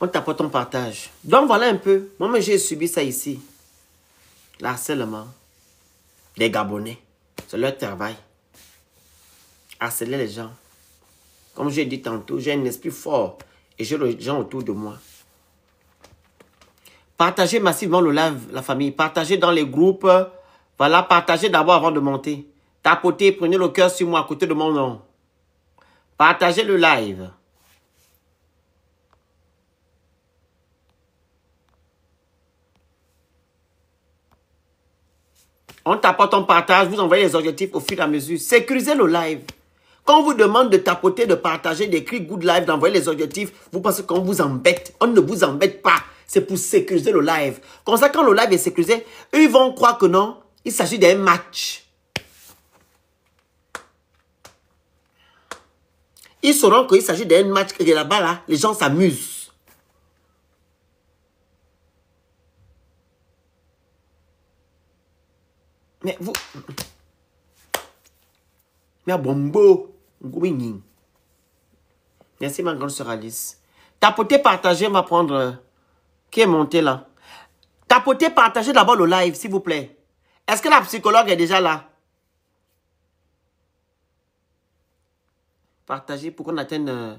On t'apporte ton partage. Donc voilà un peu. Moi, j'ai subi ça ici. L'harcèlement des Gabonais. C'est leur travail. Harceler les gens. Comme j'ai dit tantôt, j'ai un esprit fort. Et j'ai les gens autour de moi. Partagez massivement le live, la famille. Partagez dans les groupes. Voilà, partagez d'abord avant de monter. Tapotez, prenez le cœur sur moi à côté de mon nom. Partagez le live. On t'apporte un partage, vous envoyez les objectifs au fur et à mesure. Sécurisez le live. Quand on vous demande de tapoter, de partager, d'écrire good live, d'envoyer les objectifs, vous pensez qu'on vous embête. On ne vous embête pas. C'est pour sécuriser le live. Comme ça, quand le live est sécurisé, eux, ils vont croire que non, il s'agit d'un match. Ils sauront qu'il s'agit d'un match et là-bas, là, les gens s'amusent. Mais vous... Mais bombo. Merci ma grande sœur Alice. Tapoter, partager, on va prendre... Qui est monté là? Tapoter, partagez d'abord le live, s'il vous plaît. Est-ce que la psychologue est déjà là? Partagez pour qu'on atteigne...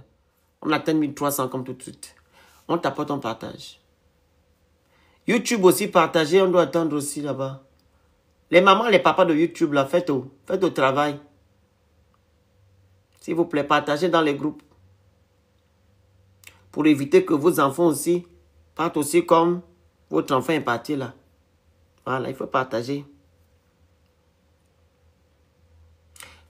on atteigne 1300 comme tout de suite. On tapote, on partage. YouTube aussi, partagez, on doit attendre aussi là-bas. Les mamans, les papas de YouTube, là, faites au travail. S'il vous plaît, partagez dans les groupes. Pour éviter que vos enfants aussi partent aussi comme votre enfant est parti là. Voilà, il faut partager.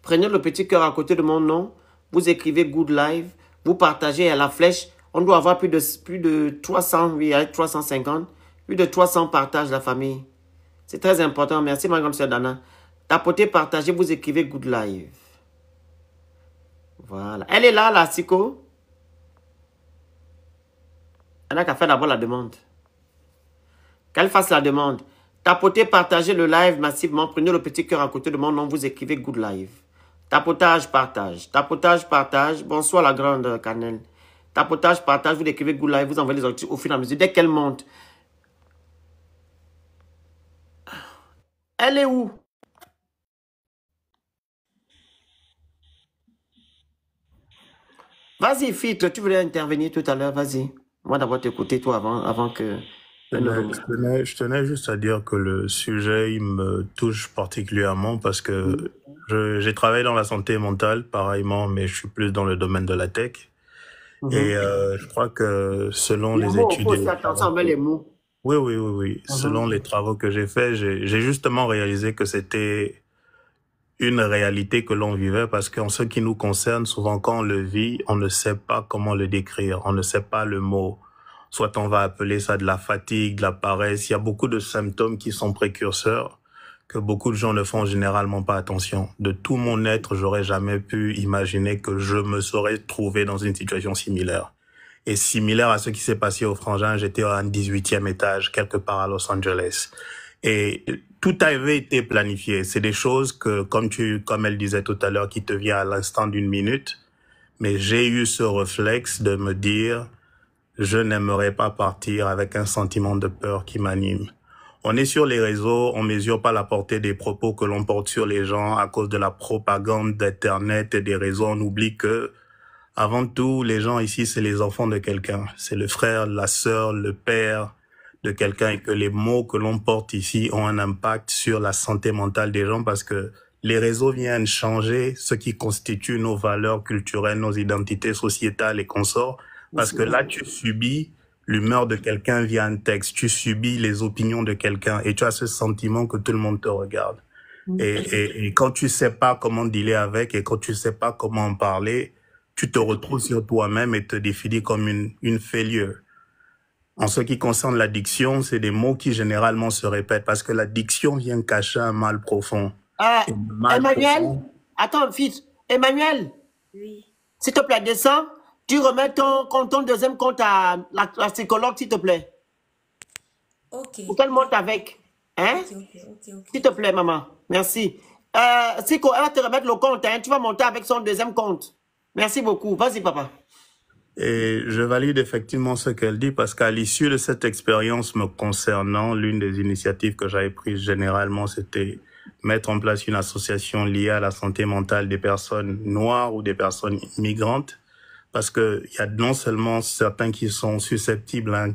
Prenez le petit cœur à côté de mon nom. Vous écrivez Good Live. Vous partagez à la flèche. On doit avoir plus de 300, oui, avec 350. Plus de 300 partages, la famille. C'est très important. Merci, ma grande sœur Dana. Tapotez, partagez, vous écrivez Good Live. Voilà. Elle est là, la Siko. Elle n'a qu'à faire d'abord la demande. Qu'elle fasse la demande. Tapotez, partagez le live massivement. Prenez le petit cœur à côté de mon nom. Vous écrivez Good Live. Tapotage, partage. Tapotage, partage. Bonsoir, la grande cannelle. Tapotage, partage. Vous écrivez Good Live. Vous envoyez les objectifs au fur et à mesure. Dès qu'elle monte. Elle est où? Vas-y, Fit, tu voulais intervenir tout à l'heure, vas-y. Moi d'abord t'écouter toi avant que... Je tenais juste à dire que le sujet, il me touche particulièrement parce que j'ai travaillé dans la santé mentale, pareillement, mais je suis plus dans le domaine de la tech. Et je crois que selon les études... Il faut faire attention avec les mots. Oui. Selon les travaux que j'ai faits, j'ai justement réalisé que c'était une réalité que l'on vivait parce qu'en ce qui nous concerne, souvent quand on le vit, on ne sait pas comment le décrire, on ne sait pas le mot. Soit on va appeler ça de la fatigue, de la paresse. Il y a beaucoup de symptômes qui sont précurseurs que beaucoup de gens ne font généralement pas attention. De tout mon être, j'aurais jamais pu imaginer que je me serais trouvé dans une situation similaire. Et similaire à ce qui s'est passé au Frangin, j'étais à un 18e étage, quelque part à Los Angeles. Et tout avait été planifié. C'est des choses que, comme elle disait tout à l'heure, qui te vient à l'instant d'une minute. Mais j'ai eu ce réflexe de me dire, je n'aimerais pas partir avec un sentiment de peur qui m'anime. On est sur les réseaux, on mesure pas la portée des propos que l'on porte sur les gens à cause de la propagande d'Internet et des réseaux. On oublie que, avant tout, les gens ici, c'est les enfants de quelqu'un. C'est le frère, la sœur, le père de quelqu'un et que les mots que l'on porte ici ont un impact sur la santé mentale des gens parce que les réseaux viennent changer ce qui constitue nos valeurs culturelles, nos identités sociétales et consorts. Parce que là, tu subis l'humeur de quelqu'un via un texte, tu subis les opinions de quelqu'un et tu as ce sentiment que tout le monde te regarde. Et quand tu sais pas comment dealer avec et quand tu sais pas comment en parler, tu te retrouves sur toi-même et te définis comme une failure. En ce qui concerne l'addiction, c'est des mots qui généralement se répètent parce que l'addiction vient cacher un mal profond. Emmanuel, attends, fils. Emmanuel. Oui. S'il te plaît, descends. Tu remets ton deuxième compte à la psychologue, s'il te plaît. Ok. Pour qu'elle monte avec. Hein? Ok. S'il te plaît, maman. Merci. Siko, elle va te remettre le compte. Hein? Tu vas monter avec son deuxième compte. Merci beaucoup. Vas-y, papa. Et je valide effectivement ce qu'elle dit parce qu'à l'issue de cette expérience me concernant, l'une des initiatives que j'avais prises généralement, c'était mettre en place une association liée à la santé mentale des personnes noires ou des personnes migrantes. Parce que il y a non seulement certains qui sont susceptibles à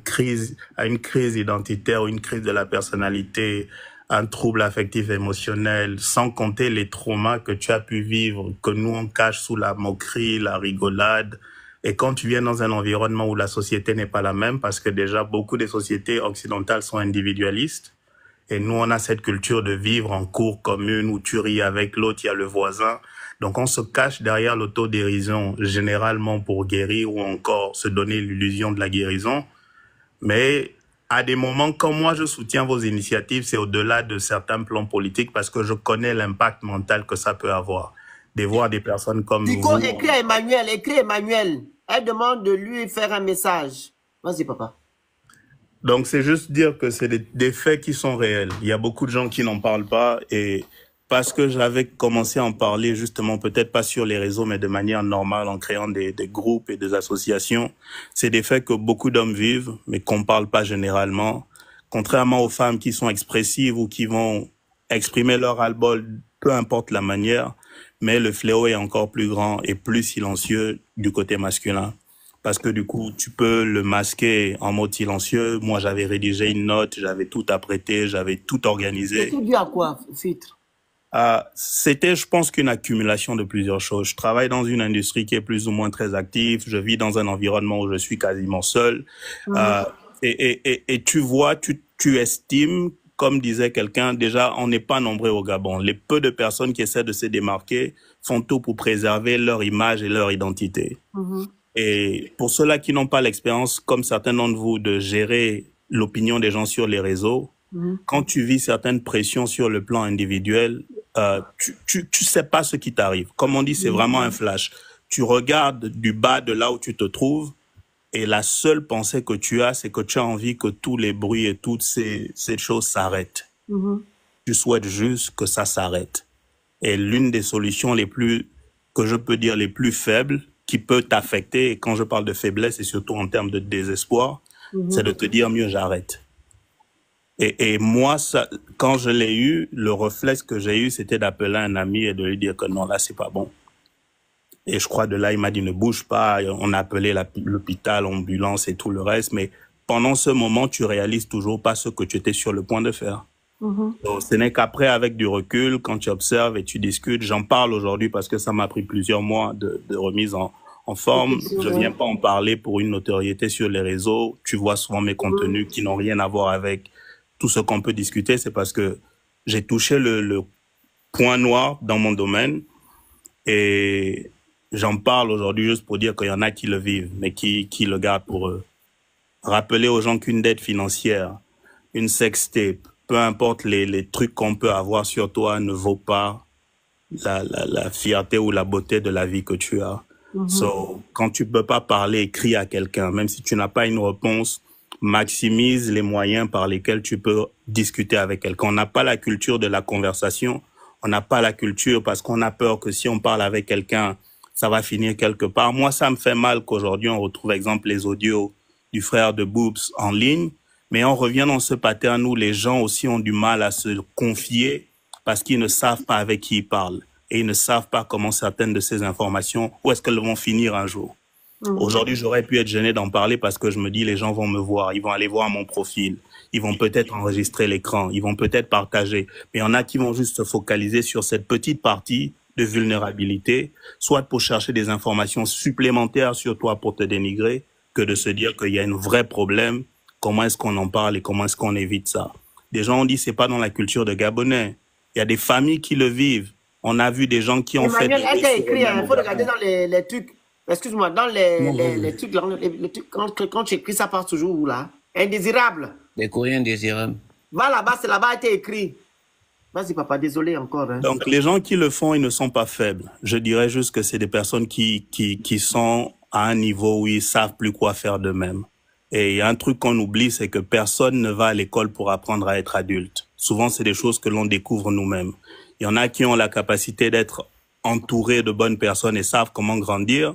une crise identitaire ou une crise de la personnalité, un trouble affectif émotionnel, sans compter les traumas que tu as pu vivre, que nous on cache sous la moquerie, la rigolade. Et quand tu viens dans un environnement où la société n'est pas la même, parce que déjà beaucoup des sociétés occidentales sont individualistes, et nous on a cette culture de vivre en cour commune où tu ris avec l'autre, il y a le voisin. Donc on se cache derrière l'autodérision, généralement pour guérir ou encore se donner l'illusion de la guérison. Mais à des moments, quand moi je soutiens vos initiatives, c'est au-delà de certains plans politiques parce que je connais l'impact mental que ça peut avoir. De voir des personnes comme Dico, vous. écris à Emmanuel, écris à Emmanuel. Elle demande de lui faire un message. Vas-y, papa. Donc c'est juste dire que c'est des faits qui sont réels. Il y a beaucoup de gens qui n'en parlent pas et parce que j'avais commencé à en parler justement, peut-être pas sur les réseaux, mais de manière normale en créant des groupes et des associations, c'est des faits que beaucoup d'hommes vivent, mais qu'on parle pas généralement. Contrairement aux femmes qui sont expressives ou qui vont exprimer leur ras-le-bol, peu importe la manière, mais le fléau est encore plus grand et plus silencieux du côté masculin. Parce que du coup, tu peux le masquer en mode silencieux. Moi, j'avais rédigé une note, j'avais tout apprêté, j'avais tout organisé. C'est tout dû à quoi, Fitre? C'était, je pense, qu'une accumulation de plusieurs choses. Je travaille dans une industrie qui est plus ou moins très active. Je vis dans un environnement où je suis quasiment seul. Et tu vois, tu estimes, comme disait quelqu'un, déjà, on n'est pas nombreux au Gabon. Les peu de personnes qui essaient de se démarquer font tout pour préserver leur image et leur identité. Et pour ceux-là qui n'ont pas l'expérience, comme certains d'entre vous, de gérer l'opinion des gens sur les réseaux, quand tu vis certaines pressions sur le plan individuel, tu sais pas ce qui t'arrive. Comme on dit, c'est vraiment un flash. Tu regardes du bas de là où tu te trouves et la seule pensée que tu as, c'est que tu as envie que tous les bruits et toutes ces choses s'arrêtent. Tu souhaites juste que ça s'arrête. Et l'une des solutions les plus, que je peux dire les plus faibles, qui peut t'affecter, et quand je parle de faiblesse, et surtout en termes de désespoir, c'est de te dire mieux j'arrête. Et moi, ça, quand je l'ai eu, le réflexe que j'ai eu, c'était d'appeler un ami et de lui dire que non, là, c'est pas bon. Et je crois de là, il m'a dit ne bouge pas. On a appelé l'hôpital, l'ambulance et tout le reste. Mais pendant ce moment, tu réalises toujours pas ce que tu étais sur le point de faire. Donc, ce n'est qu'après, avec du recul, quand tu observes et tu discutes, j'en parle aujourd'hui parce que ça m'a pris plusieurs mois de remise en forme. Je viens pas en parler pour une notoriété sur les réseaux. Tu vois souvent mes contenus qui n'ont rien à voir avec tout ce qu'on peut discuter. C'est parce que j'ai touché le point noir dans mon domaine et j'en parle aujourd'hui juste pour dire qu'il y en a qui le vivent, mais qui le gardent pour eux. Rappeler aux gens qu'une dette financière, une sextape, peu importe les trucs qu'on peut avoir sur toi ne vaut pas la fierté ou la beauté de la vie que tu as. So, quand tu peux pas parler, écris à quelqu'un, même si tu n'as pas une réponse, maximise les moyens par lesquels tu peux discuter avec quelqu'un. On n'a pas la culture de la conversation, on n'a pas la culture parce qu'on a peur que si on parle avec quelqu'un, ça va finir quelque part. Moi, ça me fait mal qu'aujourd'hui, on retrouve, exemple, les audios du frère de Boobs en ligne, mais on revient dans ce pattern où les gens aussi ont du mal à se confier parce qu'ils ne savent pas avec qui ils parlent et ils ne savent pas comment certaines de ces informations, où est-ce qu'elles vont finir un jour. Aujourd'hui, j'aurais pu être gêné d'en parler parce que je me dis, les gens vont me voir, ils vont aller voir mon profil, ils vont peut-être enregistrer l'écran, ils vont peut-être partager. Mais il y en a qui vont juste se focaliser sur cette petite partie de vulnérabilité, soit pour chercher des informations supplémentaires sur toi pour te dénigrer, que de se dire qu'il y a un vrai problème, comment est-ce qu'on en parle et comment est-ce qu'on évite ça. Des gens ont dit, c'est pas dans la culture de Gabonais. Il y a des familles qui le vivent. On a vu des gens qui ont Emmanuel, fait... elle t'a écrit, il faut regarder dans les trucs. Excuse-moi, dans les trucs, les trucs quand tu écris, ça part toujours où là? Indésirable. Des courriers indésirables. Va là-bas, c'est là-bas, elle t'a écrit. Vas-y, papa, désolé encore. Hein. Donc, les gens qui le font, ils ne sont pas faibles. Je dirais juste que c'est des personnes qui sont à un niveau où ils savent plus quoi faire d'eux-mêmes. Et il y a un truc qu'on oublie, c'est que personne ne va à l'école pour apprendre à être adulte. Souvent, c'est des choses que l'on découvre nous-mêmes. Il y en a qui ont la capacité d'être entourés de bonnes personnes et savent comment grandir.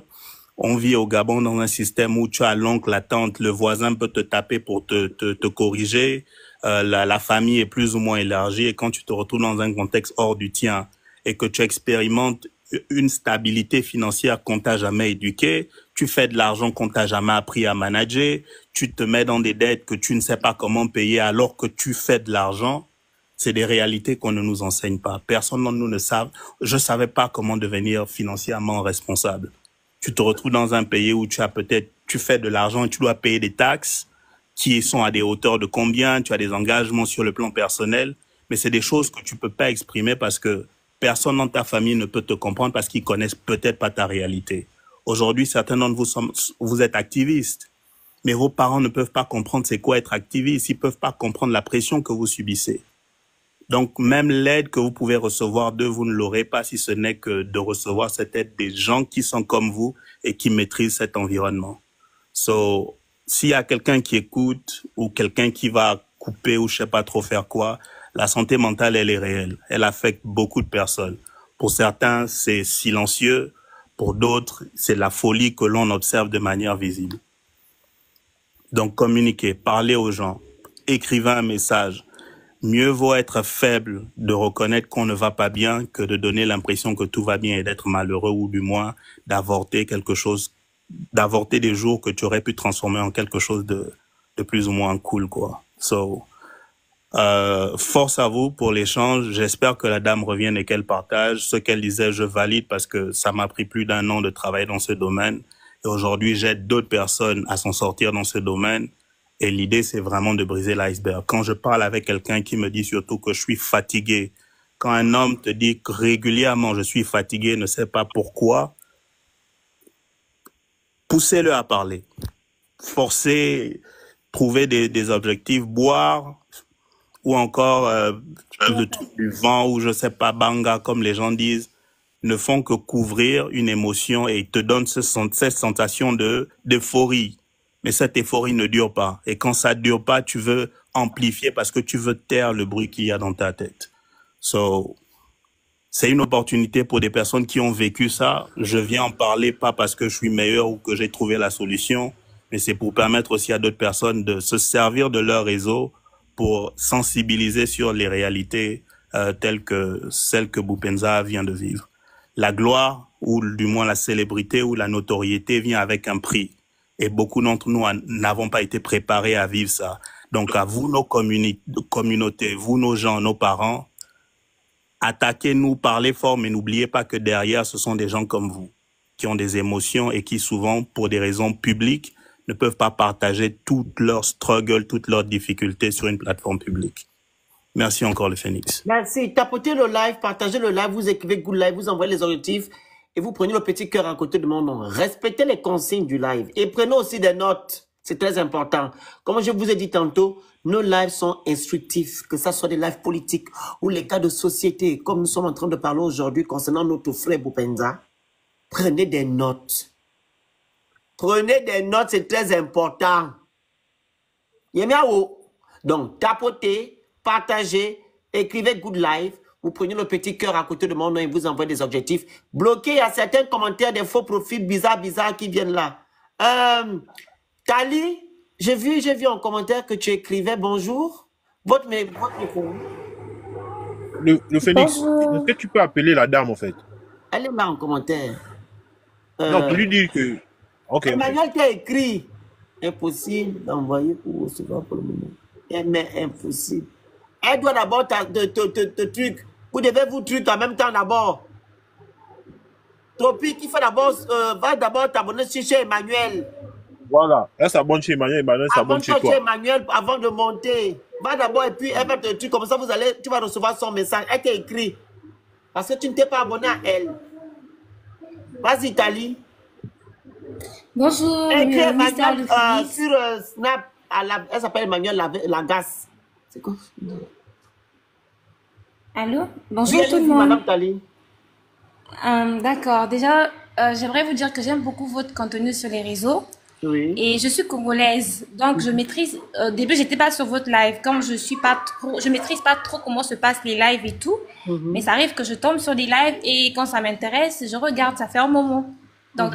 On vit au Gabon dans un système où tu as l'oncle, la tante, le voisin peut te taper pour te corriger. La famille est plus ou moins élargie et quand tu te retrouves dans un contexte hors du tien et que tu expérimentes une stabilité financière qu'on t'a jamais éduquée, tu fais de l'argent qu'on t'a jamais appris à manager, tu te mets dans des dettes que tu ne sais pas comment payer alors que tu fais de l'argent, c'est des réalités qu'on ne nous enseigne pas. Personne d'entre nous ne savent. Je savais pas comment devenir financièrement responsable. Tu te retrouves dans un pays où tu fais de l'argent et tu dois payer des taxes qui sont à des hauteurs de combien, tu as des engagements sur le plan personnel, mais c'est des choses que tu peux pas exprimer parce que personne dans ta famille ne peut te comprendre parce qu'ils connaissent peut-être pas ta réalité. Aujourd'hui, certains d'entre vous êtes activistes, mais vos parents ne peuvent pas comprendre c'est quoi être activiste, ils peuvent pas comprendre la pression que vous subissez. Donc, même l'aide que vous pouvez recevoir d'eux, vous ne l'aurez pas si ce n'est que de recevoir cette aide des gens qui sont comme vous et qui maîtrisent cet environnement. So, s'il y a quelqu'un qui écoute ou quelqu'un qui va couper ou je sais pas trop faire quoi, la santé mentale, elle est réelle. Elle affecte beaucoup de personnes. Pour certains, c'est silencieux. Pour d'autres, c'est la folie que l'on observe de manière visible. Donc, communiquez, parlez aux gens, écrivez un message. Mieux vaut être faible de reconnaître qu'on ne va pas bien que de donner l'impression que tout va bien et d'être malheureux ou du moins d'avorter quelque chose, d'avorter des jours que tu aurais pu transformer en quelque chose de plus ou moins cool, quoi. So, force à vous pour l'échange. J'espère que la dame revienne et qu'elle partage. Ce qu'elle disait, je valide parce que ça m'a pris plus d'1 an de travailler dans ce domaine. Et aujourd'hui, j'aide d'autres personnes à s'en sortir dans ce domaine. Et l'idée, c'est vraiment de briser l'iceberg. Quand je parle avec quelqu'un qui me dit surtout que je suis fatigué, quand un homme te dit que régulièrement je suis fatigué, ne sait pas pourquoi, poussez-le à parler. Forcez, trouver des objectifs, boire, ou encore le truc du vent, ou je sais pas, banga, comme les gens disent, ne font que couvrir une émotion et te donnent cette sensation d'euphorie. Mais cette euphorie ne dure pas. Et quand ça dure pas, tu veux amplifier parce que tu veux taire le bruit qu'il y a dans ta tête. So, c'est une opportunité pour des personnes qui ont vécu ça. Je viens en parler pas parce que je suis meilleur ou que j'ai trouvé la solution, mais c'est pour permettre aussi à d'autres personnes de se servir de leur réseau pour sensibiliser sur les réalités telles que celles que Boupenza vient de vivre. La gloire, ou du moins la célébrité ou la notoriété vient avec un prix. Et beaucoup d'entre nous n'avons pas été préparés à vivre ça. Donc à vous, nos communautés, vous, nos gens, nos parents, attaquez-nous, parlez fort, mais n'oubliez pas que derrière, ce sont des gens comme vous, qui ont des émotions et qui souvent, pour des raisons publiques, ne peuvent pas partager toutes leurs struggles, toutes leurs difficultés sur une plateforme publique. Merci encore, le Phénix. Merci. Tapotez le live, partagez le live, vous écrivez Good Live, vous envoyez les objectifs et vous prenez le petit cœur à côté de mon nom. Respectez les consignes du live et prenez aussi des notes. C'est très important. Comme je vous ai dit tantôt, nos lives sont instructifs, que ce soit des lives politiques ou les cas de société, comme nous sommes en train de parler aujourd'hui concernant notre frère Boupenza. Prenez des notes. Prenez des notes, c'est très important. Donc, tapotez, partagez, écrivez Good Live. Vous prenez le petit cœur à côté de mon nom et vous envoyez des objectifs. Bloquez, il y a certains commentaires, des faux profils bizarres qui viennent là. Tali, j'ai vu en commentaire que tu écrivais bonjour. Votre micro. Le Phénix, est-ce que tu peux appeler la dame en fait? Elle est là en commentaire. Non, tu lui dis que... Ok. Emmanuel t'a écrit. Impossible d'envoyer pour recevoir pour le moment. Mais impossible. Elle doit d'abord te truc. Vous devez vous truc en même temps d'abord. Tropique, il faut d'abord, va d'abord t'abonner chez Emmanuel. Voilà. Elle s'abonne chez Emmanuel, Emmanuel s'abonne chez toi. Chez Emmanuel avant de monter. Va d'abord et puis elle va te truc. Comme ça, tu vas recevoir son message. Elle t'a écrit. Parce que tu ne t'es pas abonné à elle. Vas-y, Tali. Bonjour, Écris Mr. Emmanuel Phénix. sur Snap. Elle s'appelle Emmanuel Lagasse. C'est quoi? Allô? Bonjour Oui, tout le allez-y, monde. Madame Tali. D'accord. Déjà, j'aimerais vous dire que j'aime beaucoup votre contenu sur les réseaux. Oui. Et je suis congolaise, donc je maîtrise. Au début, j'étais pas sur votre live, comme je maîtrise pas trop comment se passent les lives et tout. Mais ça arrive que je tombe sur des lives et quand ça m'intéresse, je regarde. Ça fait un moment. Donc,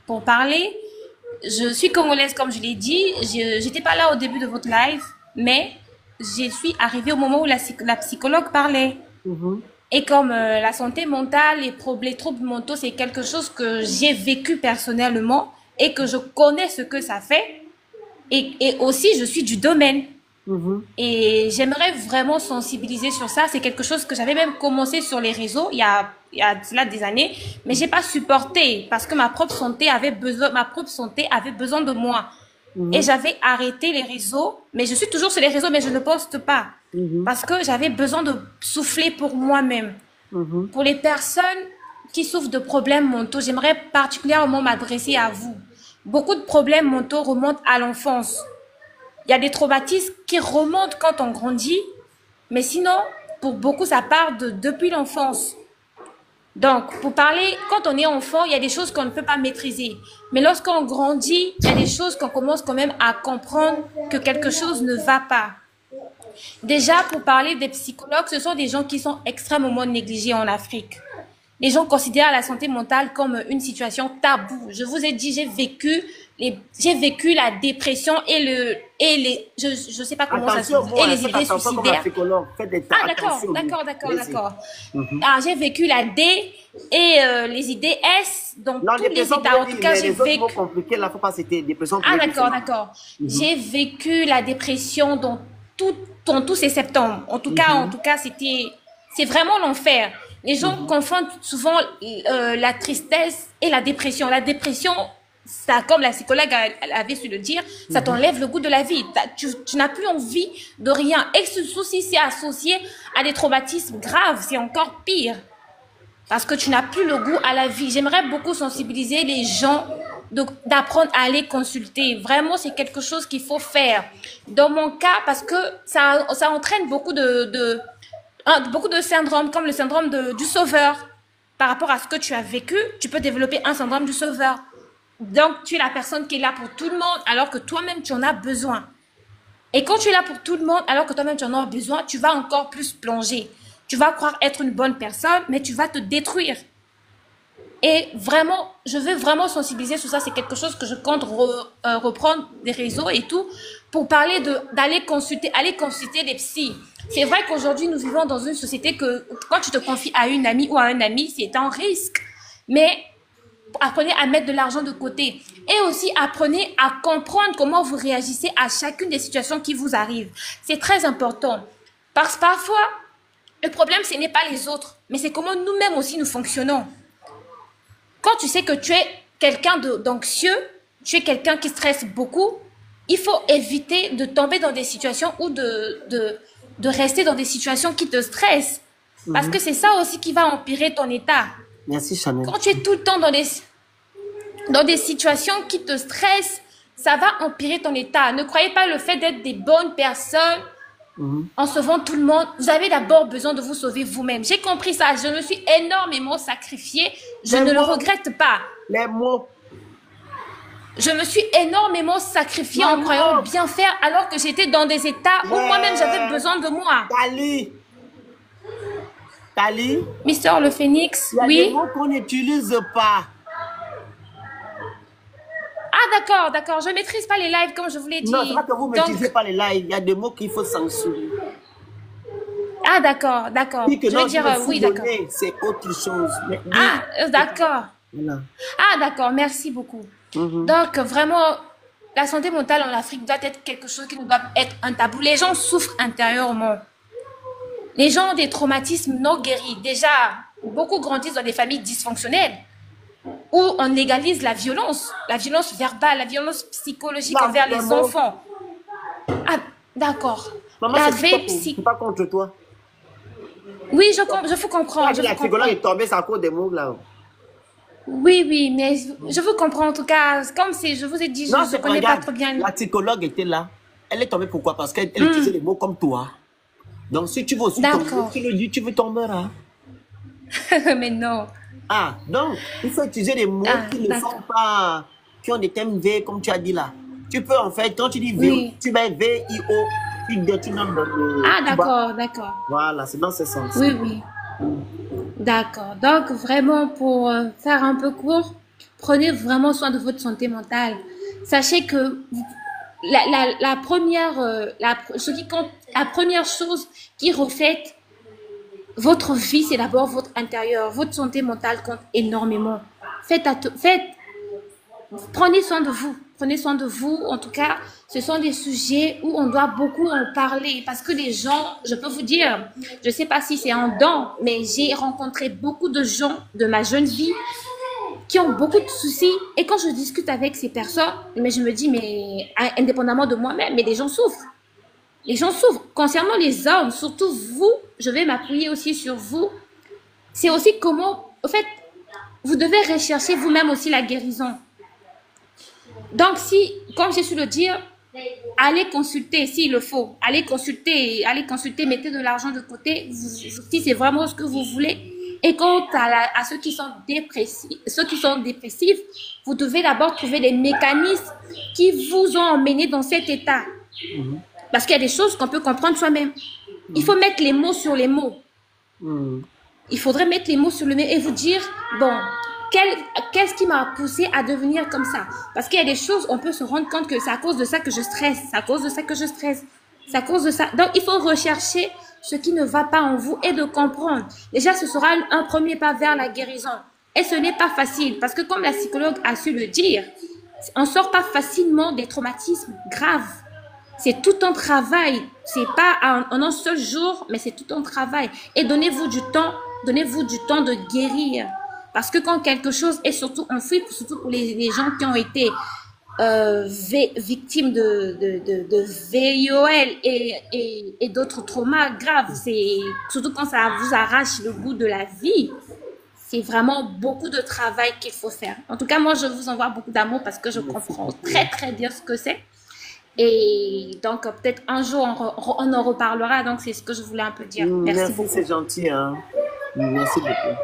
pour parler. Je suis congolaise, comme je l'ai dit. Je n'étais pas là au début de votre live, mais je suis arrivée au moment où la psychologue parlait. Et comme la santé mentale, les troubles mentaux, c'est quelque chose que j'ai vécu personnellement et que je connais ce que ça fait. Et aussi, je suis du domaine. Et j'aimerais vraiment sensibiliser sur ça. C'est quelque chose que j'avais même commencé sur les réseaux il y a cela des années, mais j'ai pas supporté parce que ma propre santé avait besoin de moi. Et j'avais arrêté les réseaux, mais je suis toujours sur les réseaux, mais je ne poste pas parce que j'avais besoin de souffler pour moi-même. Pour les personnes qui souffrent de problèmes mentaux, j'aimerais particulièrement m'adresser à vous. Beaucoup de problèmes mentaux remontent à l'enfance. Il y a des traumatismes qui remontent quand on grandit, mais sinon, pour beaucoup, ça part depuis l'enfance. Donc, pour parler, quand on est enfant, il y a des choses qu'on ne peut pas maîtriser. Mais lorsqu'on grandit, il y a des choses qu'on commence quand même à comprendre que quelque chose ne va pas. Déjà, pour parler des psychologues, ce sont des gens qui sont extrêmement négligés en Afrique. Les gens considèrent la santé mentale comme une situation taboue. Je vous ai dit, j'ai vécu la dépression et je sais pas comment ça se dit, et les idées suicidaires. Ah, d'accord. Ah, j'ai vécu la D et les idées S, donc tous les états. En tout cas, j'ai vécu. Ah, d'accord. J'ai vécu la dépression dans tous ces symptômes. En tout cas, c'est vraiment l'enfer. Les gens confondent souvent la tristesse et la dépression. La dépression, ça, comme la psychologue avait su le dire, ça t'enlève le goût de la vie. Tu n'as plus envie de rien. Et ce souci, c'est associé à des traumatismes graves. C'est encore pire. Parce que tu n'as plus le goût à la vie. J'aimerais beaucoup sensibiliser les gens d'apprendre à aller consulter. Vraiment, c'est quelque chose qu'il faut faire. Dans mon cas, parce que ça entraîne beaucoup de syndromes, comme le syndrome du sauveur. Par rapport à ce que tu as vécu, tu peux développer un syndrome du sauveur. Donc, tu es la personne qui est là pour tout le monde, alors que toi-même, tu en as besoin. Et quand tu es là pour tout le monde, alors que toi-même, tu en as besoin, tu vas encore plus plonger. Tu vas croire être une bonne personne, mais tu vas te détruire. Et vraiment, je veux vraiment sensibiliser sur ça. C'est quelque chose que je compte reprendre des réseaux et tout, pour parler d'aller consulter des psys. C'est vrai qu'aujourd'hui, nous vivons dans une société que quand tu te confies à une amie ou à un ami, c'est un risque. Mais apprenez à mettre de l'argent de côté. Et aussi, apprenez à comprendre comment vous réagissez à chacune des situations qui vous arrivent. C'est très important. Parce que parfois, le problème, ce n'est pas les autres, mais c'est comment nous-mêmes aussi nous fonctionnons. Quand tu sais que tu es quelqu'un d'anxieux, tu es quelqu'un qui stresse beaucoup, il faut éviter de tomber dans des situations ou de rester dans des situations qui te stressent. Parce que c'est ça aussi qui va empirer ton état. Merci, Chanel. Quand tu es tout le temps dans des situations qui te stressent, ça va empirer ton état. Ne croyez pas le fait d'être des bonnes personnes en sauvant tout le monde. Vous avez d'abord besoin de vous sauver vous-même. J'ai compris ça. Je me suis énormément sacrifiée. Je ne le regrette pas. Les mots. Je me suis énormément sacrifiée en croyant bien faire alors que j'étais dans des états où moi-même j'avais besoin de moi. Tali. Mister le Phénix, oui. Il y a des mots qu'on n'utilise pas. Ah, d'accord. Je ne maîtrise pas les lives comme je vous l'ai dit. Non, c'est pas que vous ne maîtrisez pas les lives. Il y a des mots qu'il faut censurer. Ah, d'accord. Je veux dire, oui, d'accord. C'est autre chose. Mais, d'accord. Voilà. Ah, d'accord. Merci beaucoup. Donc, vraiment, la santé mentale en Afrique doit être quelque chose qui ne doit être un tabou. Les gens souffrent intérieurement. Les gens ont des traumatismes non guéris. Déjà, beaucoup grandissent dans des familles dysfonctionnelles où on légalise la violence verbale, la violence psychologique envers les enfants. Ah, d'accord. Maman, c'est pas contre toi. Oui, je vous comprends. La psychologue est tombée, ça cause des mots là. Oui, mais je vous comprends en tout cas. Comme si je vous ai dit, je ne connais pas trop bien. La psychologue était là. Elle est tombée pourquoi? Parce qu'elle utilisait des mots comme toi. Donc si tu veux aussi tomber, tu le dis, tu veux tomber là. Mais non. Ah, donc il faut utiliser des mots qui ne sont pas, qui ont des thèmes V comme tu as dit là. Tu peux en fait, quand tu dis V, tu mets V-I-O, tu nommes dans le... Ah, d'accord. Voilà, c'est dans ce sens. Oui. D'accord. Donc, vraiment, pour faire un peu court, prenez vraiment soin de votre santé mentale. Sachez que la première, ce qui compte, la première chose qui reflète votre vie, c'est d'abord votre intérieur. Votre santé mentale compte énormément. Prenez soin de vous. Prenez soin de vous. En tout cas, ce sont des sujets où on doit beaucoup en parler. Parce que les gens, je peux vous dire, je ne sais pas si c'est un don, mais j'ai rencontré beaucoup de gens de ma jeune vie qui ont beaucoup de soucis. Et quand je discute avec ces personnes, mais je me dis, mais indépendamment de moi-même, mais les gens souffrent. Les gens souffrent. Concernant les hommes, surtout vous, je vais m'appuyer aussi sur vous. C'est aussi comment, en fait, vous devez rechercher vous-même aussi la guérison. Donc, si, comme j'ai su le dire, allez consulter s'il le faut. Allez consulter, mettez de l'argent de côté si c'est vraiment ce que vous voulez. Et quant à ceux qui sont dépressifs, vous devez d'abord trouver des mécanismes qui vous ont emmené dans cet état. Parce qu'il y a des choses qu'on peut comprendre soi-même. Il faut mettre les mots sur les mots. Il faudrait mettre les mots sur le mots et vous dire, bon, qu'est-ce qui m'a poussé à devenir comme ça? Parce qu'il y a des choses, on peut se rendre compte que c'est à cause de ça que je stresse. C'est à cause de ça que je stresse. C'est à cause de ça. Donc, il faut rechercher ce qui ne va pas en vous et de comprendre. Déjà, ce sera un premier pas vers la guérison. Et ce n'est pas facile parce que comme la psychologue a su le dire, on ne sort pas facilement des traumatismes graves. C'est tout un travail. C'est pas en un seul jour, mais c'est tout un travail. Et donnez-vous du temps de guérir. Parce que quand quelque chose est surtout enfoui, surtout pour les gens qui ont été victimes de VIOL et d'autres traumas graves, c'est surtout quand ça vous arrache le goût de la vie, c'est vraiment beaucoup de travail qu'il faut faire. En tout cas, moi, je vous envoie beaucoup d'amour parce que je comprends très, très bien ce que c'est. Et donc, peut-être un jour, on en reparlera. Donc, c'est ce que je voulais un peu dire. Merci beaucoup. C'est gentil. Hein. Merci beaucoup.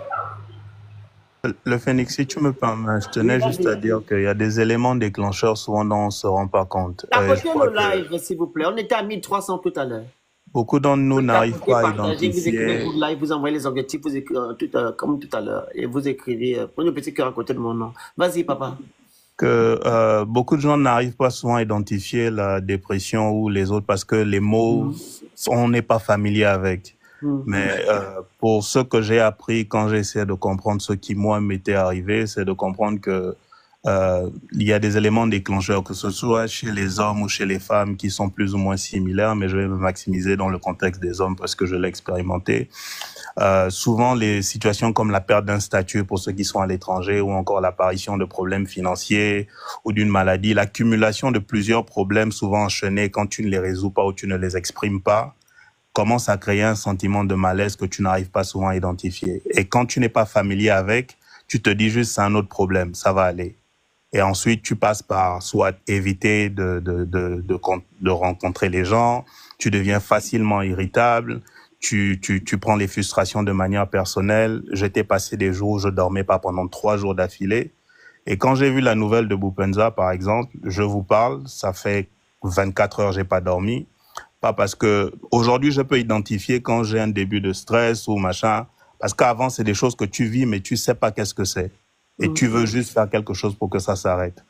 Le Phénix, si tu me permets, je tenais juste à dire qu'il y a des éléments déclencheurs souvent dont on ne se rend pas compte. Tapotez le live, s'il vous plaît. On était à 1300 tout à l'heure. Beaucoup d'entre nous n'arrivent pas à identifier. Vous écrivez le live, vous envoyez les objectifs, vous écrivez, comme tout à l'heure. Et vous écrivez, prenez le petit cœur à côté de mon nom. Vas-y, papa. Que beaucoup de gens n'arrivent pas souvent à identifier la dépression ou les autres parce que les mots, on n'est pas familier avec. Mais pour ce que j'ai appris quand j'essaie de comprendre ce qui moi m'était arrivé, c'est de comprendre que il y a des éléments déclencheurs, que ce soit chez les hommes ou chez les femmes, qui sont plus ou moins similaires, mais je vais me maximiser dans le contexte des hommes parce que je l'ai expérimenté. Souvent, les situations comme la perte d'un statut pour ceux qui sont à l'étranger ou encore l'apparition de problèmes financiers ou d'une maladie, l'accumulation de plusieurs problèmes souvent enchaînés quand tu ne les résous pas ou tu ne les exprimes pas, commence à créer un sentiment de malaise que tu n'arrives pas souvent à identifier. Et quand tu n'es pas familier avec, tu te dis juste c'est un autre problème, ça va aller. Et ensuite, tu passes par soit éviter de rencontrer les gens, tu deviens facilement irritable, tu prends les frustrations de manière personnelle. J'étais passé des jours où je dormais pas pendant 3 jours d'affilée. Et quand j'ai vu la nouvelle de Boupendza, par exemple, je vous parle, ça fait 24 heures j'ai pas dormi. Pas parce que aujourd'hui je peux identifier quand j'ai un début de stress ou machin, parce qu'avant c'est des choses que tu vis mais tu sais pas qu'est-ce que c'est et tu veux juste faire quelque chose pour que ça s'arrête.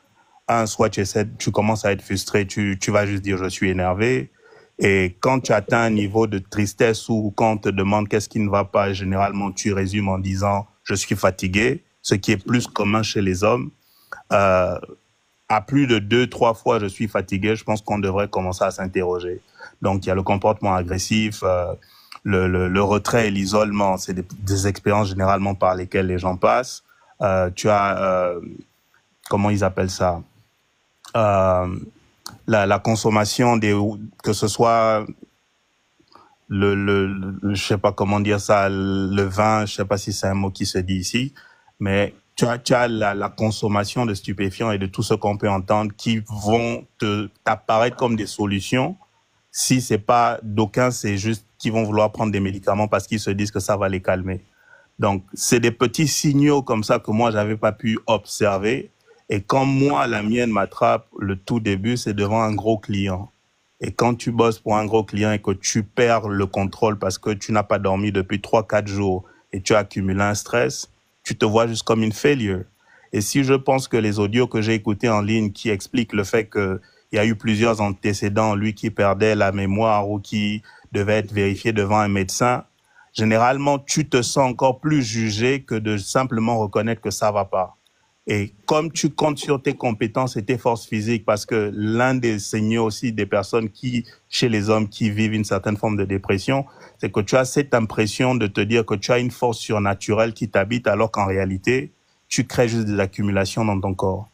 Soit tu commences à être frustré, tu vas juste dire je suis énervé, et quand tu atteins un niveau de tristesse ou quand on te demande qu'est-ce qui ne va pas, généralement tu résumes en disant je suis fatigué, ce qui est plus commun chez les hommes. À plus de 2-3 fois je suis fatigué, je pense qu'on devrait commencer à s'interroger. Donc, il y a le comportement agressif, le retrait et l'isolement. C'est des expériences généralement par lesquelles les gens passent. Tu as, comment ils appellent ça, la consommation que ce soit je sais pas comment dire ça, le vin, je sais pas si c'est un mot qui se dit ici, mais tu as la consommation de stupéfiants et de tout ce qu'on peut entendre qui vont t'apparaître comme des solutions. Si c'est pas d'aucuns, c'est juste qu'ils vont vouloir prendre des médicaments parce qu'ils se disent que ça va les calmer. Donc, c'est des petits signaux comme ça que moi, j'avais pas pu observer. Et quand moi, la mienne m'attrape, le tout début, c'est devant un gros client. Et quand tu bosses pour un gros client et que tu perds le contrôle parce que tu n'as pas dormi depuis 3-4 jours et tu as accumulé un stress, tu te vois juste comme une failure. Et si je pense que les audios que j'ai écoutés en ligne qui expliquent le fait qu'il y a eu plusieurs antécédents, lui qui perdait la mémoire ou qui devait être vérifié devant un médecin, généralement, tu te sens encore plus jugé que de simplement reconnaître que ça va pas. Et comme tu comptes sur tes compétences et tes forces physiques, parce que l'un des signaux aussi des personnes chez les hommes qui vivent une certaine forme de dépression, c'est que tu as cette impression de te dire que tu as une force surnaturelle qui t'habite, alors qu'en réalité, tu crées juste des accumulations dans ton corps.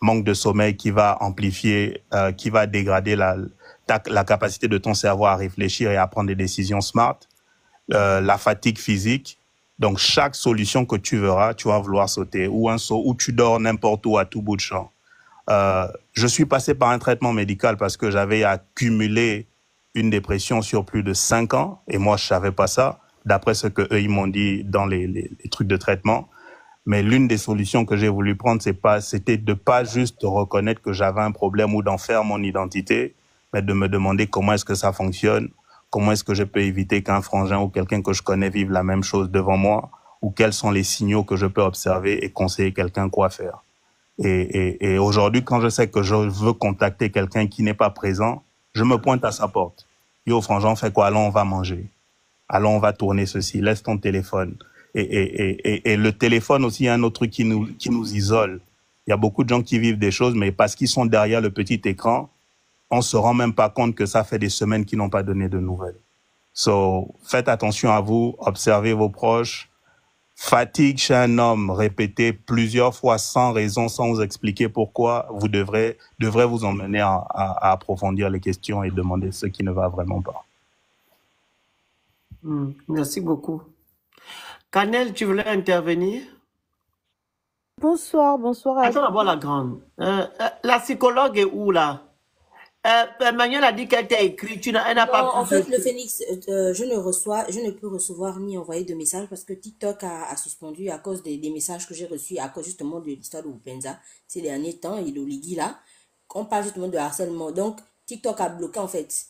Manque de sommeil qui va amplifier, qui va dégrader la capacité de ton cerveau à réfléchir et à prendre des décisions smart. La fatigue physique. Donc, chaque solution que tu verras, tu vas vouloir sauter. Ou un saut, ou tu dors n'importe où à tout bout de champ. Je suis passé par un traitement médical parce que j'avais accumulé une dépression sur plus de 5 ans. Et moi, je savais pas ça, d'après ce que eux ils m'ont dit dans les trucs de traitement. Mais l'une des solutions que j'ai voulu prendre, c'était de pas juste reconnaître que j'avais un problème ou d'en faire mon identité, mais de me demander comment est-ce que ça fonctionne. Comment est-ce que je peux éviter qu'un frangin ou quelqu'un que je connais vive la même chose devant moi? Ou quels sont les signaux que je peux observer et conseiller quelqu'un quoi faire? Et aujourd'hui, quand je sais que je veux contacter quelqu'un qui n'est pas présent, je me pointe à sa porte. Yo, frangin, fais quoi? Allons, on va manger. Allons, on va tourner ceci. Laisse ton téléphone. Et le téléphone aussi, un autre truc qui nous isole. Il y a beaucoup de gens qui vivent des choses, mais parce qu'ils sont derrière le petit écran, on se rend même pas compte que ça fait des semaines qu'ils n'ont pas donné de nouvelles. So, faites attention à vous, observez vos proches. Fatigue chez un homme répétée plusieurs fois sans raison, sans vous expliquer pourquoi, vous devrez vous emmener à approfondir les questions et demander ce qui ne va vraiment pas. Merci beaucoup. Canel, tu voulais intervenir? Bonsoir à Attends d'abord la grande. La psychologue est où là? Manuel a dit qu'elle t'a écrit, elle n'a pas pu. En fait, le Phoenix, je ne peux recevoir ni envoyer de messages parce que TikTok a suspendu à cause des messages que j'ai reçus, à cause justement de l'histoire de Upenza ces derniers temps et l'Oligui là. On parle justement de harcèlement. Donc, TikTok a bloqué en fait.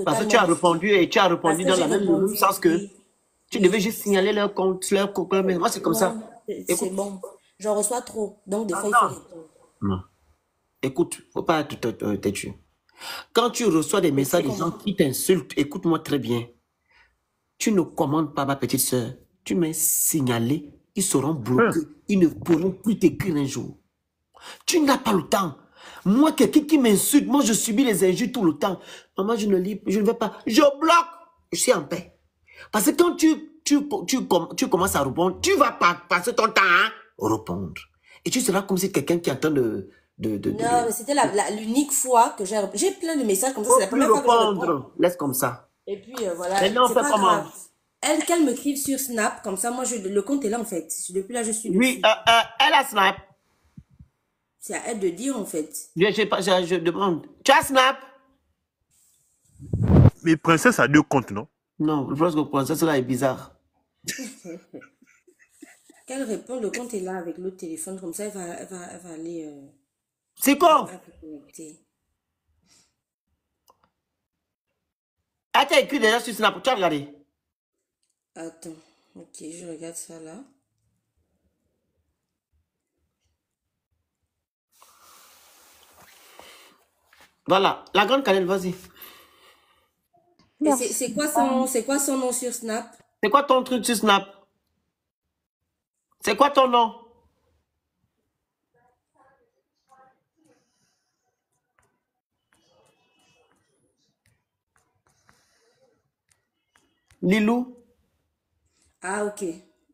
Parce que tu as répondu et tu as répondu dans la même sens que tu devais juste signaler leur compte, leur copain. Mais moi, c'est comme ça. C'est bon. J'en reçois trop. Donc, des fois, il faut répondre. Non. Écoute, faut pas être têtu. Quand tu reçois des messages des gens qui t'insultent, écoute-moi très bien. Tu ne commandes pas ma petite soeur. Tu m'as signalé, ils seront bloqués. Ils ne pourront plus t'écrire un jour. Tu n'as pas le temps. Moi, quelqu'un qui m'insulte, moi, je subis les injures tout le temps. Maman, je ne vais pas. Je bloque. Je suis en paix. Parce que quand tu commences à répondre, tu vas passer ton temps à répondre. Et tu seras comme si quelqu'un qui entend non, mais c'était l'unique fois que j'ai plein de messages comme ça. C'est la première fois que je réponds. Laisse comme ça. Et puis voilà. Maintenant, on fait comment? Qu'elle m'écrive sur Snap, comme ça, moi, le compte est là en fait. Depuis là, je suis. Oui, elle a Snap. C'est à elle de dire en fait. Je demande. Tu as Snap? Mais Princesse a 2 comptes, non? Non, je pense que Princesse là est bizarre. Qu'elle répond, le compte est là avec l'autre téléphone, comme ça, elle va aller. C'est quoi? Elle t'a écrit déjà sur Snap, tu as regardé? Attends, ok, je regarde ça là. Voilà, la grande Canel, vas-y. C'est quoi son nom sur Snap? C'est quoi ton truc sur Snap? C'est quoi ton nom? Lilou? Ah, ok.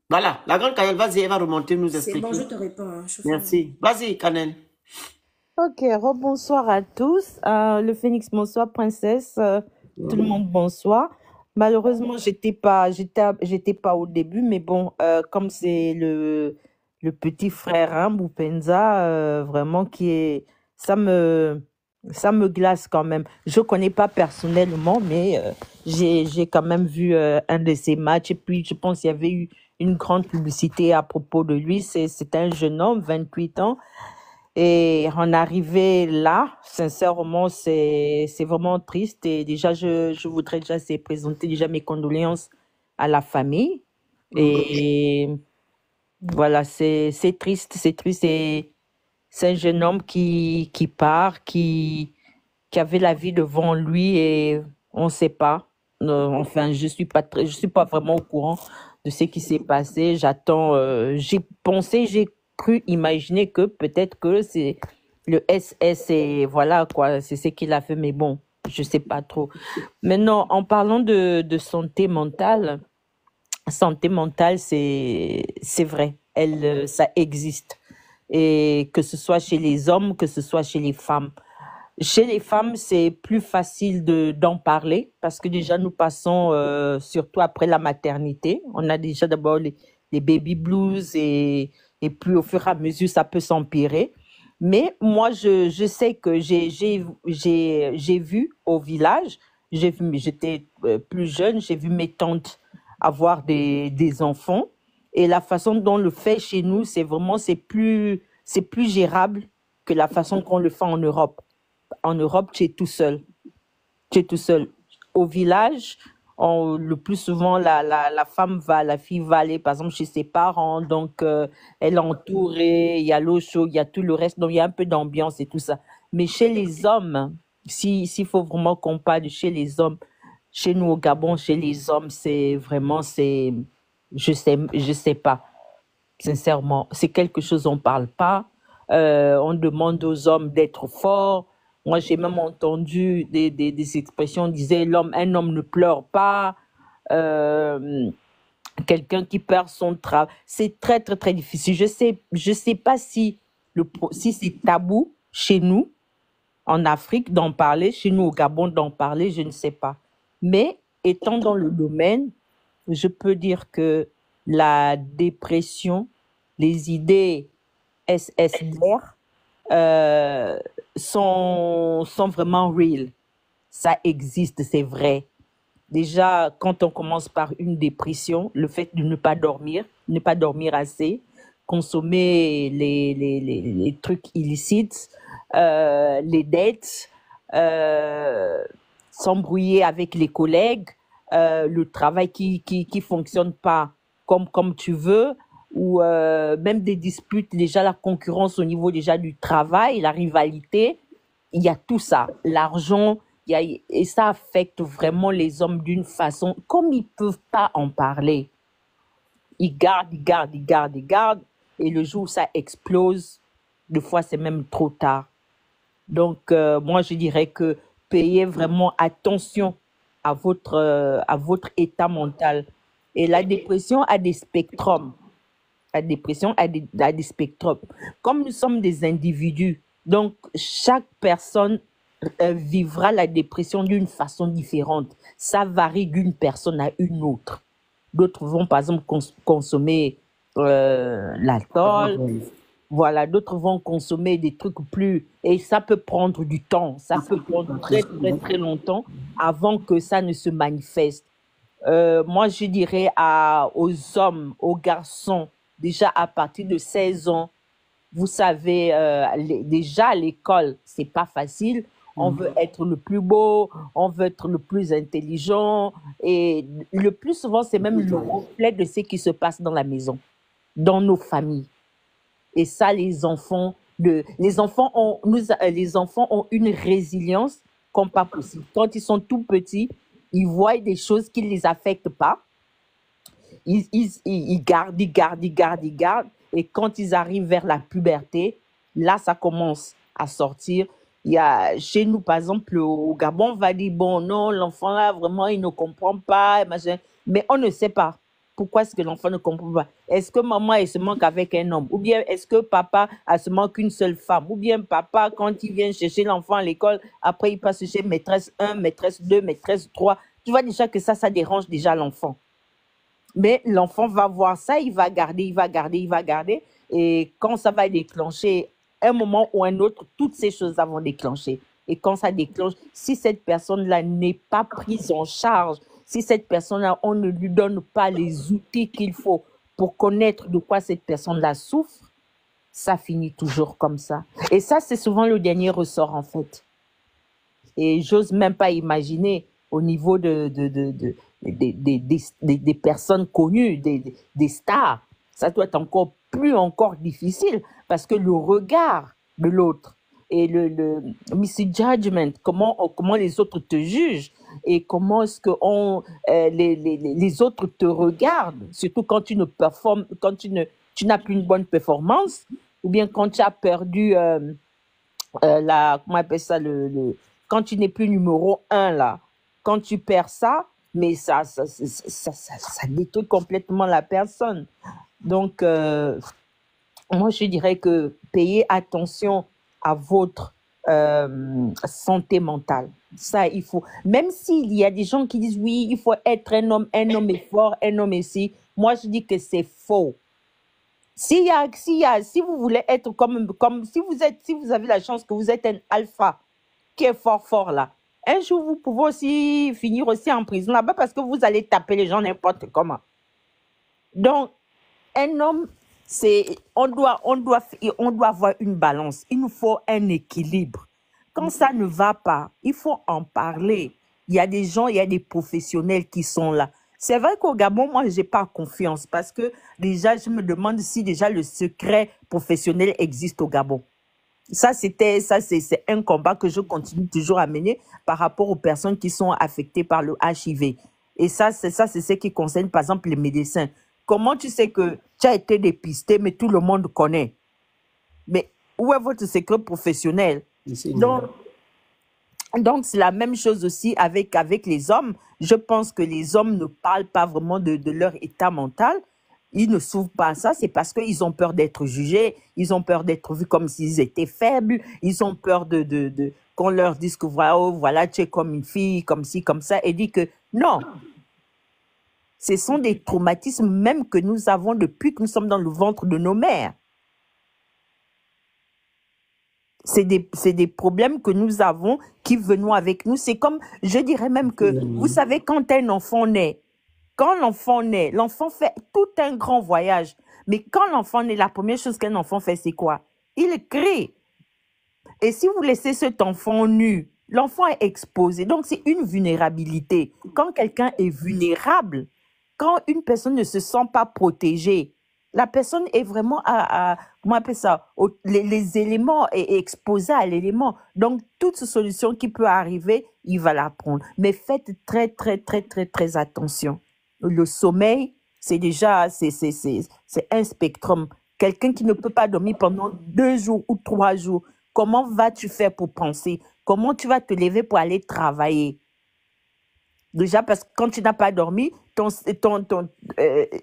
Voilà, la grande Canel, vas-y, elle va remonter, nous expliquer. C'est bon, je te réponds. Hein, merci. Vas-y, Canel. Ok, rebonsoir à tous. Le Phoenix, bonsoir, princesse. Tout le monde, bonsoir. Malheureusement, j'étais pas au début, mais bon, comme c'est le petit frère, hein, Boupenza, vraiment ça me glace quand même. Je connais pas personnellement, mais j'ai quand même vu un de ses matchs. Et puis, je pense qu'il y avait eu une grande publicité à propos de lui. C'est un jeune homme, 28 ans. Et en arrivé là, sincèrement, c'est vraiment triste. Et déjà, je voudrais déjà présenter déjà mes condoléances à la famille. Et Voilà, c'est triste, c'est triste. C'est un jeune homme qui part, qui avait la vie devant lui et on ne sait pas. Enfin, je suis pas vraiment au courant de ce qui s'est passé. J'attends. J'ai cru imaginer que peut-être que c'est le SS et voilà quoi, c'est ce qu'il a fait. Mais bon, je sais pas trop. Maintenant, en parlant de santé mentale, c'est vrai. Ça existe. Et que ce soit chez les hommes, que ce soit chez les femmes. Chez les femmes, c'est plus facile d'en parler parce que déjà nous passons, surtout après la maternité, on a déjà d'abord les baby blues et puis au fur et à mesure ça peut s'empirer. Mais moi, je sais que j'ai vu au village, j'étais plus jeune, j'ai vu mes tantes avoir des enfants et la façon dont on le fait chez nous, c'est plus gérable que la façon qu'on le fait en Europe. En Europe, tu es tout seul. Tu es tout seul. Au village, le plus souvent, la la fille va aller, par exemple, chez ses parents. Donc, elle est entourée, il y a l'eau chaude, il y a tout le reste. Donc, il y a un peu d'ambiance et tout ça. Mais chez les hommes, s'il faut vraiment qu'on parle de chez les hommes, chez nous au Gabon, chez les hommes, c'est vraiment, je sais pas. Sincèrement, c'est quelque chose on parle pas. On demande aux hommes d'être forts. Moi, j'ai même entendu des expressions, on disait un homme ne pleure pas. Euh, Quelqu'un qui perd son travail, c'est très très très difficile. Je sais pas si c'est tabou chez nous en Afrique d'en parler, chez nous au Gabon d'en parler, je ne sais pas. Mais étant dans le domaine, je peux dire que la dépression, les idées SSDR sont vraiment real. Ça existe, c'est vrai. Déjà, quand on commence par une dépression, le fait de ne pas dormir assez, consommer les trucs illicites, les dettes, euh, s'embrouiller avec les collègues, le travail qui fonctionne pas comme tu veux, ou même des disputes, déjà la concurrence au niveau déjà du travail, la rivalité, il y a tout ça, l'argent, et ça affecte vraiment les hommes d'une façon, comme ils peuvent pas en parler, ils gardent, ils gardent, ils gardent, ils gardent, et le jour où ça explose, des fois c'est même trop tard. Donc, moi, je dirais que payez vraiment attention à votre état mental. Et la dépression a des spectrums. La dépression a des spectrums. Comme nous sommes des individus, donc chaque personne vivra la dépression d'une façon différente. Ça varie d'une personne à une autre. D'autres vont, par exemple, consommer l'alcool. Voilà, d'autres vont consommer des trucs plus... Et ça peut prendre du temps. Ça peut prendre très, très, très longtemps avant que ça ne se manifeste. Moi, je dirais aux hommes, aux garçons, déjà à partir de 16 ans, vous savez, déjà à l'école, c'est pas facile. On veut être le plus beau, on veut être le plus intelligent. Et le plus souvent, c'est même le reflet de ce qui se passe dans la maison, dans nos familles. Et ça, les enfants ont une résilience comme pas possible. Quand ils sont tout petits, ils voient des choses qui ne les affectent pas. Ils gardent, ils gardent, ils gardent, ils gardent. Et quand ils arrivent vers la puberté, là, ça commence à sortir. Il y a, chez nous, par exemple, au Gabon, on va dire, bon, non, l'enfant là, vraiment, il ne comprend pas, machin. Mais on ne sait pas. Pourquoi est-ce que l'enfant ne comprend pas? Est-ce que maman, elle se manque avec un homme? Ou bien est-ce que papa, elle se manque qu'une seule femme? Ou bien papa, quand il vient chercher l'enfant à l'école, après il passe chez maîtresse 1, maîtresse 2, maîtresse 3. Tu vois déjà que ça dérange déjà l'enfant. Mais l'enfant va voir ça, il va garder, il va garder, il va garder. Et quand ça va déclencher, un moment ou un autre, toutes ces choses-là vont déclencher. Et quand ça déclenche, si cette personne-là n'est pas prise en charge, si cette personne-là, on ne lui donne pas les outils qu'il faut pour connaître de quoi cette personne-là souffre, ça finit toujours comme ça. Et ça, c'est souvent le dernier ressort, en fait. Et j'ose même pas imaginer au niveau des personnes connues, des stars. ça doit être encore difficile parce que le regard de l'autre et le misjudgment, comment les autres te jugent et comment est-ce que les autres te regardent, surtout quand tu ne performes, quand tu n'as plus une bonne performance, ou bien quand tu as perdu comment on appelle ça, quand tu n'es plus numéro 1 là, quand tu perds ça, mais ça détruit complètement la personne. Donc, moi, je dirais que payez attention à votre santé mentale. Ça, il faut. Même s'il y a des gens qui disent oui, il faut être un homme est fort, un homme est si. Moi, je dis que c'est faux. Si vous voulez être comme si vous avez la chance que vous êtes un alpha qui est fort là, un jour vous pouvez aussi finir aussi en prison là-bas parce que vous allez taper les gens n'importe comment. Donc, un homme, on doit avoir une balance. Il nous faut un équilibre. Quand ça ne va pas, il faut en parler. Il y a des gens, il y a des professionnels qui sont là. C'est vrai qu'au Gabon, moi, je n'ai pas confiance parce que déjà, je me demande si déjà le secret professionnel existe au Gabon. Ça, c'est un combat que je continue toujours à mener par rapport aux personnes qui sont affectées par le HIV. Et ça, c'est ce qui concerne, par exemple, les médecins. Comment tu sais que tu as été dépisté, mais tout le monde connaît? Mais où est votre secret professionnel? Donc, c'est la même chose aussi avec les hommes. Je pense que les hommes ne parlent pas vraiment de leur état mental. Ils ne s'ouvrent pas à ça, c'est parce qu'ils ont peur d'être jugés, ils ont peur d'être vus comme s'ils étaient faibles, ils ont peur qu'on leur dise que voilà, tu es comme une fille, comme ci, comme ça, et dit que non. Ce sont des traumatismes même que nous avons depuis que nous sommes dans le ventre de nos mères. C'est des problèmes que nous avons qui venons avec nous. C'est comme, je dirais même que, vous savez, quand un enfant naît, l'enfant fait tout un grand voyage. Mais quand l'enfant naît, la première chose qu'un enfant fait, c'est quoi? Il crie. Et si vous laissez cet enfant nu, l'enfant est exposé. Donc, c'est une vulnérabilité. Quand quelqu'un est vulnérable, quand une personne ne se sent pas protégée, la personne est vraiment comment on appelle ça, les éléments, est exposée à l'élément. Donc, toute solution qui peut arriver, il va la prendre. Mais faites très, très, très, très, très attention. Le sommeil, c'est déjà, c'est un spectrum. Quelqu'un qui ne peut pas dormir pendant 2 jours ou 3 jours, comment vas-tu faire pour penser? Comment tu vas te lever pour aller travailler? Déjà, parce que quand tu n'as pas dormi,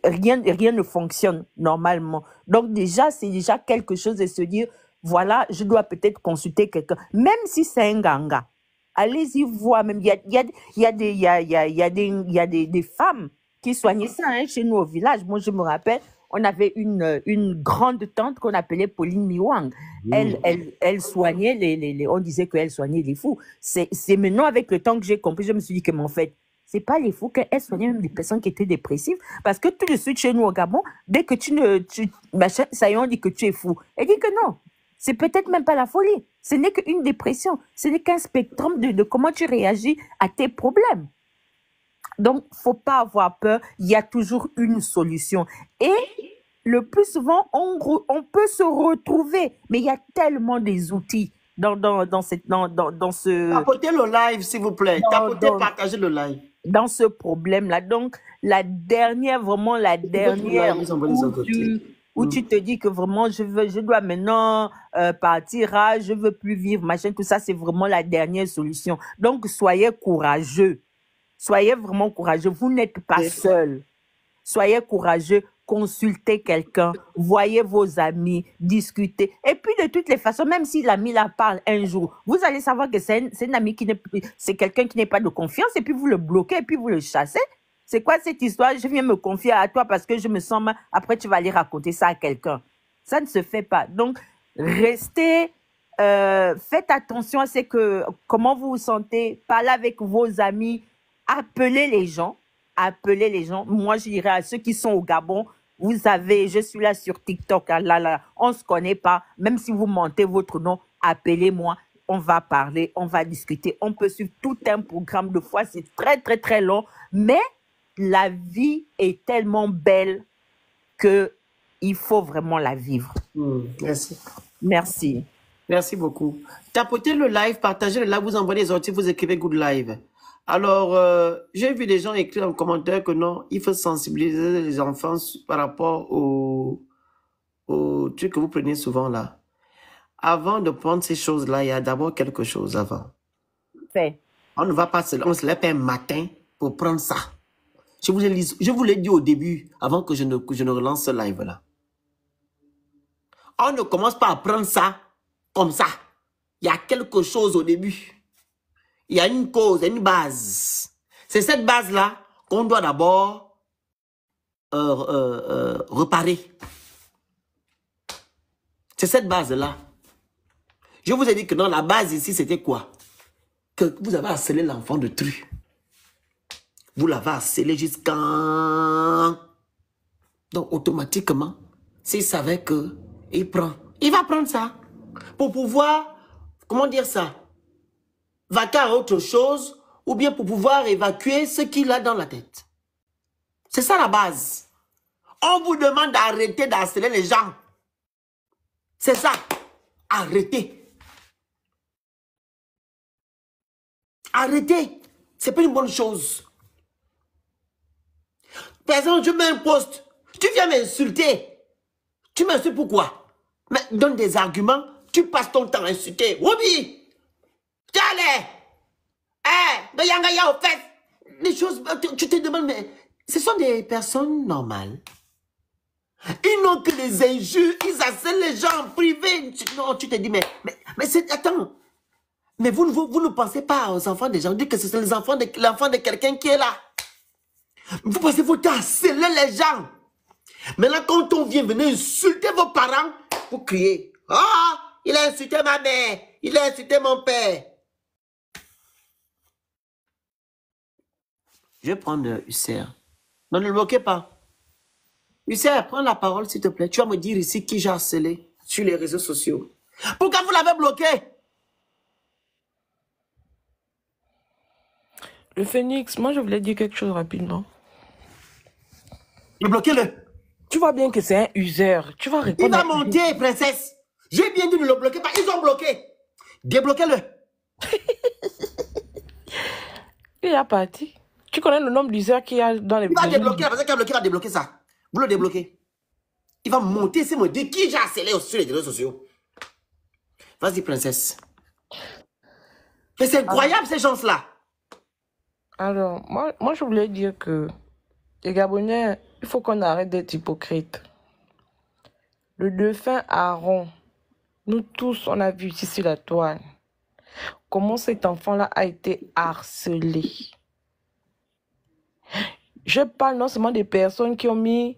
rien ne fonctionne normalement. Donc déjà, c'est déjà quelque chose de se dire, voilà, je dois peut-être consulter quelqu'un. Même si c'est un ganga, allez-y voir. Même, il y a des femmes qui soignaient ça chez nous au village. Moi, je me rappelle, on avait une grande tante qu'on appelait Pauline Miwang. Elle soignait on disait qu'elle soignait les fous. C'est maintenant, avec le temps que j'ai compris, je me suis dit que, mais en fait, c'est pas les fous, qu'elle soignait même des personnes qui étaient dépressives. Parce que tout de suite, chez nous au Gabon, dès que ça y est, on dit que tu es fou. Elle dit que non. C'est peut-être même pas la folie. Ce n'est qu'une dépression. Ce n'est qu'un spectrum de comment tu réagis à tes problèmes. Donc, faut pas avoir peur. Il y a toujours une solution. Et le plus souvent, on peut se retrouver. Mais il y a tellement des outils dans ce... Tapotez le live, s'il vous plaît. Partagez le live. Dans ce problème-là. Donc, la dernière où tu te dis que vraiment, je dois maintenant partir, je veux plus vivre, machin, tout ça, c'est vraiment la dernière solution. Donc, soyez courageux. Soyez vraiment courageux. Vous n'êtes pas seul. Soyez courageux. Consultez quelqu'un. Voyez vos amis. Discutez. Et puis, de toutes les façons, même si l'ami la parle un jour, vous allez savoir que c'est un ami c'est quelqu'un qui n'est pas de confiance, et puis vous le bloquez, et puis vous le chassez. C'est quoi cette histoire? Je viens me confier à toi parce que je me sens mal. Après, tu vas aller raconter ça à quelqu'un. Ça ne se fait pas. Donc, restez... faites attention à comment vous vous sentez. Parlez avec vos amis. Appelez les gens. Moi, je dirais à ceux qui sont au Gabon, je suis là sur TikTok, on ne se connaît pas. Même si vous mentez votre nom, appelez-moi. On va parler, on va discuter. On peut suivre tout un programme de fois. C'est très, très, très long. Mais la vie est tellement belle que il faut vraiment la vivre. Merci. Merci. Merci beaucoup. Tapotez le live, partagez le live, vous envoyez les articles, vous écrivez Good Live. Alors, j'ai vu des gens écrire en commentaire que non, il faut sensibiliser les enfants par rapport au truc que vous prenez souvent là. Avant de prendre ces choses-là, il y a d'abord quelque chose avant. Fait. On ne va pas on se lève un matin pour prendre ça. Je vous l'ai dit au début, avant que je ne relance ce live-là. On ne commence pas à prendre ça comme ça. Il y a quelque chose au début. Il y a une cause, une base. C'est cette base-là qu'on doit d'abord réparer. C'est cette base-là. Je vous ai dit que dans la base ici, c'était quoi? Que vous avez harcelé l'enfant de Tru. Vous l'avez harcelé jusqu'à... Donc, automatiquement, s'il savait que il va prendre ça pour pouvoir, comment dire ça, vaquer à autre chose ou bien pour pouvoir évacuer ce qu'il a dans la tête. C'est ça la base. On vous demande d'arrêter d'harceler les gens. C'est ça. Arrêtez. Arrêtez. C'est pas une bonne chose. Par exemple, je mets un post. Tu viens m'insulter. Tu m'insultes pourquoi? Mais donne des arguments. Tu passes ton temps à insulter. Wobi! Allez! De Yangaya au fait. Les choses, tu te demandes, mais ce sont des personnes normales. Ils n'ont que des injures. Ils harcèlent les gens en privé. Non, tu te dis, mais c'est... Attends. Mais vous ne pensez pas aux enfants des gens. Vous dites que c'est l'enfant de quelqu'un qui est là. Vous pensez qu'il faut harceler les gens. Maintenant, quand on vient venir insulter vos parents, vous criez. Ah, il a insulté ma mère. Il a insulté mon père. Je vais prendre Husser. Non, ne le bloquez pas. Husser, prends la parole, s'il te plaît. Tu vas me dire ici qui j'ai harcelé sur les réseaux sociaux. Pourquoi vous l'avez bloqué? Le Phénix, moi je voulais dire quelque chose rapidement. Bloquez-le. Tu vois bien que c'est un user. Tu vas répondre. Il va monter, princesse. J'ai bien dit de ne le bloquer pas. Ils ont bloqué. Débloquez-le. Il a parti. Tu connais le nombre d'users qu'il y a dans les... Il va débloquer. La personne qui a bloqué va débloquer ça. Vous le débloquez. Il va monter, c'est me dire qui j'ai harcelé sur les réseaux sociaux. Vas-y, princesse. Mais c'est incroyable, ces gens-là. Alors, moi, je voulais dire que les Gabonais, il faut qu'on arrête d'être hypocrite. Le défunt Aaron, nous tous, on a vu ici sur la toile comment cet enfant-là a été harcelé. Je parle non seulement des personnes qui ont mis